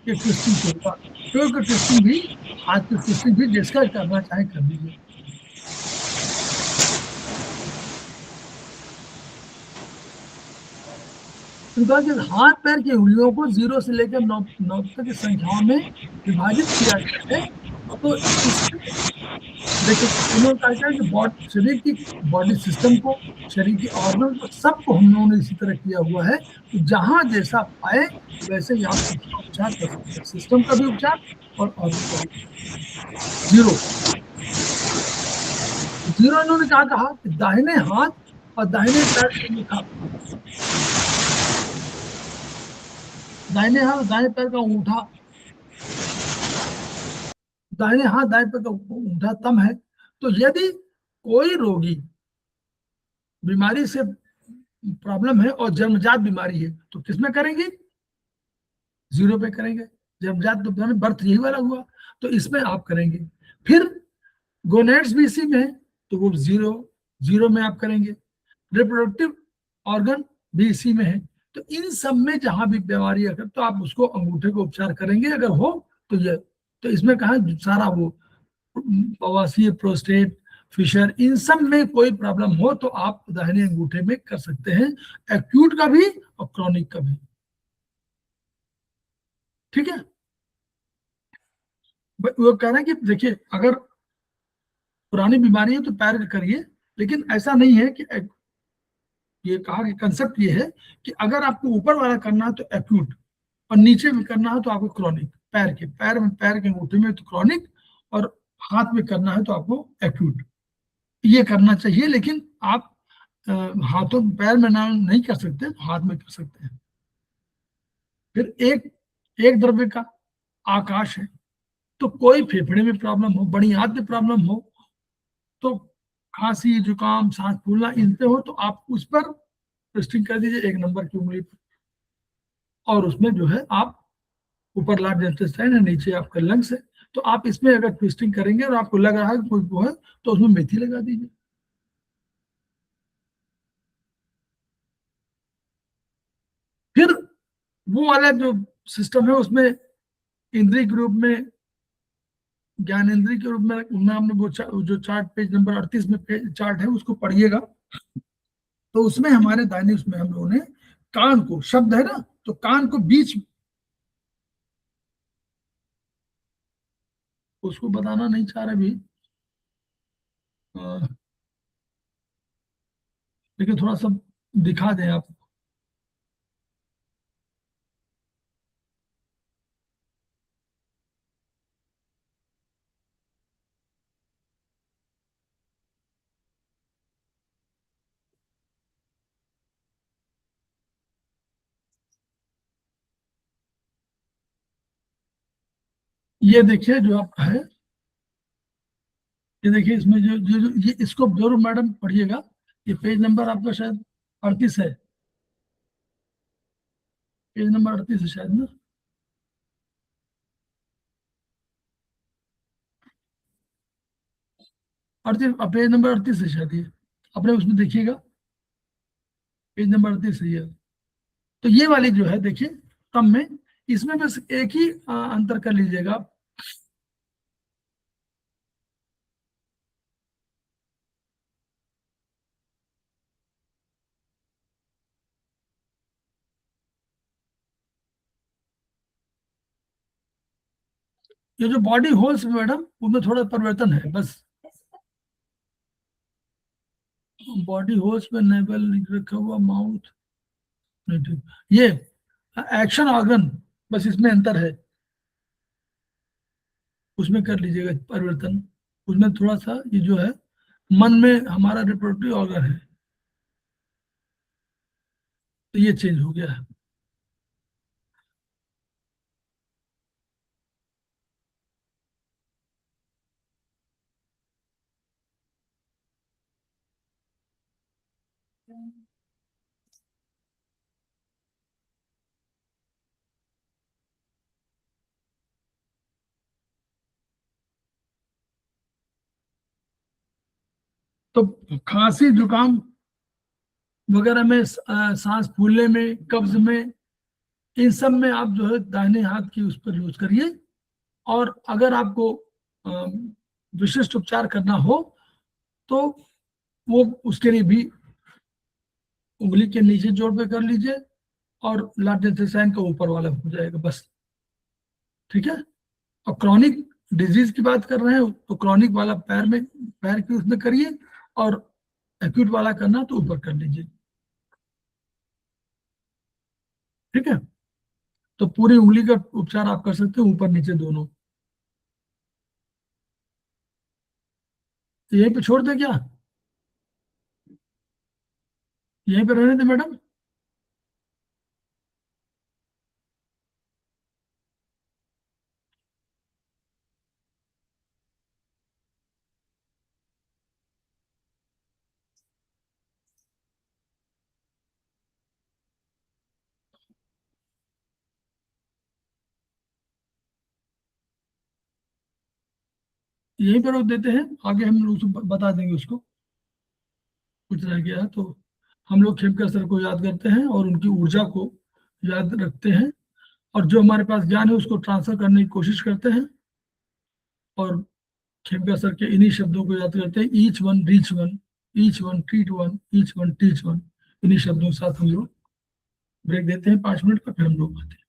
के ट्विस्टिंग से होगा। तो ट्विस्टिंग भी, हाथ की ट्विस्टिंग भी जिसका करना चाहे कर लीजिए। उनका कि हाथ पैर की उंगलियों को 0 से लेकर 9 तक की संख्याओं में विभाजित किया गया है। तो इसमें देखिए उन्होंने कहा कि शरीर की बॉडी सिस्टम को, शरीर के ऑर्गन को, सबको हम लोगों ने इसी तरह किया हुआ है। तो जहां जैसा पाए वैसे ही आप उसका उपचार कर सकते हैं, सिस्टम का भी उपचार और ऑर्गन का भी उपचार। 0 0 इन्होंने क्या कहा कि दाहिने हाथ और दाहिने पैर का अंगूठा, दाहिने हाथ और दाहिने पैर का अंगूठा, दाहिने हाथ दाहिने पैर का अंगूठा तम है। तो यदि कोई रोगी बीमारी से प्रॉब्लम है और जन्मजात बीमारी है तो किसमें करेंगे, 0 पे करेंगे। जन्मजात तो बर्थ यही वाला हुआ, तो इसमें आप करेंगे। फिर गोनेड्स भी इसी में है तो वो 0 में आप करेंगे। रिप्रोडक्टिव ऑर्गन भी इसी में है, तो इन सब में जहां भी बीमारी है तो आप उसको अंगूठे को उपचार करेंगे अगर हो तो। ये तो इसमें कहा सारा वो बवासीर, प्रोस्टेट, फिशर, इन सब में कोई प्रॉब्लम हो तो आप दाहिने अंगूठे में कर सकते हैं, एक्यूट का भी और क्रॉनिक का भी। ठीक है, वो कह रहे हैं कि देखिए अगर पुरानी बीमारी है तो पैर का करिए, लेकिन ऐसा नहीं है कि ये कहा कि कंसेप्ट ये है कि अगर आपको ऊपर वाला करना है तो एक्यूट, और नीचे में करना है तो आपको क्रॉनिक। पैर के अंगूठे में तो क्रॉनिक, और हाथ में करना है तो आपको एक्यूट। ये करना चाहिए, लेकिन आप हाथों पैर में ना नहीं कर सकते तो हाथ में कर सकते हैं। फिर एक एक द्रव्य का आकाश है, तो कोई फेफड़े में प्रॉब्लम हो, बड़ी आंत में प्रॉब्लम हो, तो खांसी, जुकाम, सांस फूलना इनसे हो तो आप उस पर ट्विस्टिंग कर दीजिए 1 नंबर की उंगली पर, और उसमें जो है आप ऊपर लार्ज इंटेस्टाइन है, नीचे आपका लंग्स है, तो आप इसमें अगर ट्विस्टिंग करेंगे और आपको लग रहा है कि कोई वो है तो उसमें मेथी लगा दीजिए। फिर वो वाला जो सिस्टम है उसमें इंद्रिय के रूप में, ज्ञानेन्द्रिय के रूप में हमने वो जो चार्ट पेज नंबर 38 में चार्ट है उसको पढ़िएगा। तो उसमें हमारे दाहिने उसमें हम लोगों ने कान को, शब्द है ना, तो कान को बीच, उसको बताना नहीं चाह रहे भी, लेकिन थोड़ा सा दिखा दें आप। ये देखिए जो आपका है, ये देखिए इसमें जो ये इसको जरूर मैडम पढ़िएगा। ये पेज नंबर आपका शायद 38 है, पेज नंबर 38 है शायद ना। 38, पेज नंबर 38 है शायद, ये अपने उसमें देखिएगा, पेज नंबर 38 है ये। तो ये वाली जो है देखिए कम में, इसमें बस एक ही अंतर कर लीजिएगा आप। ये जो बॉडी होल्स मैडम उनमें थोड़ा परिवर्तन है बस। बॉडी होल्स में नेवल रखा हुआ, माउथ नहीं ठीक, ये एक्शन ऑर्गन बस इसमें अंतर है, उसमें कर लीजिएगा परिवर्तन। उसमें थोड़ा सा ये जो है मन में हमारा रिप्रोडक्टिव ऑर्गन है, तो ये चेंज हो गया है। तो खांसी जुकाम वगैरह में, सांस फूलने में, कब्ज में, इन सब में आप जो है दाहिने हाथ की उस पर यूज करिए। और अगर आपको अ, विशिष्ट उपचार करना हो तो वो उसके लिए भी उंगली के नीचे जोड़ पे कर लीजिए, और लार्ज साइन का ऊपर वाला हो जाएगा बस, ठीक है। और क्रॉनिक डिजीज की बात कर रहे हैं तो क्रॉनिक वाला पैर में, पैर के उसमें करिए, और एक्यूट वाला करना तो ऊपर कर लीजिए, ठीक है। तो पूरी उंगली का उपचार आप कर सकते हो, ऊपर नीचे दोनों। तो यहीं पे छोड़ दे क्या, यहीं पे रहने दे मैडम। यहीं पे रोक देते हैं, आगे हम लोग उसको बता देंगे उसको, कुछ रह गया है तो। हम लोग खेमका सर को याद करते हैं और उनकी ऊर्जा को याद रखते हैं, और जो हमारे पास ज्ञान है उसको ट्रांसफर करने की कोशिश करते हैं, और खेमका सर के इन्हीं शब्दों को याद करते हैं, each one reach one, each one treat one, each one teach one. इन्हीं शब्दों के साथ हम लोग ब्रेक देते हैं 5 मिनट का, फिर हम लोग आते हैं।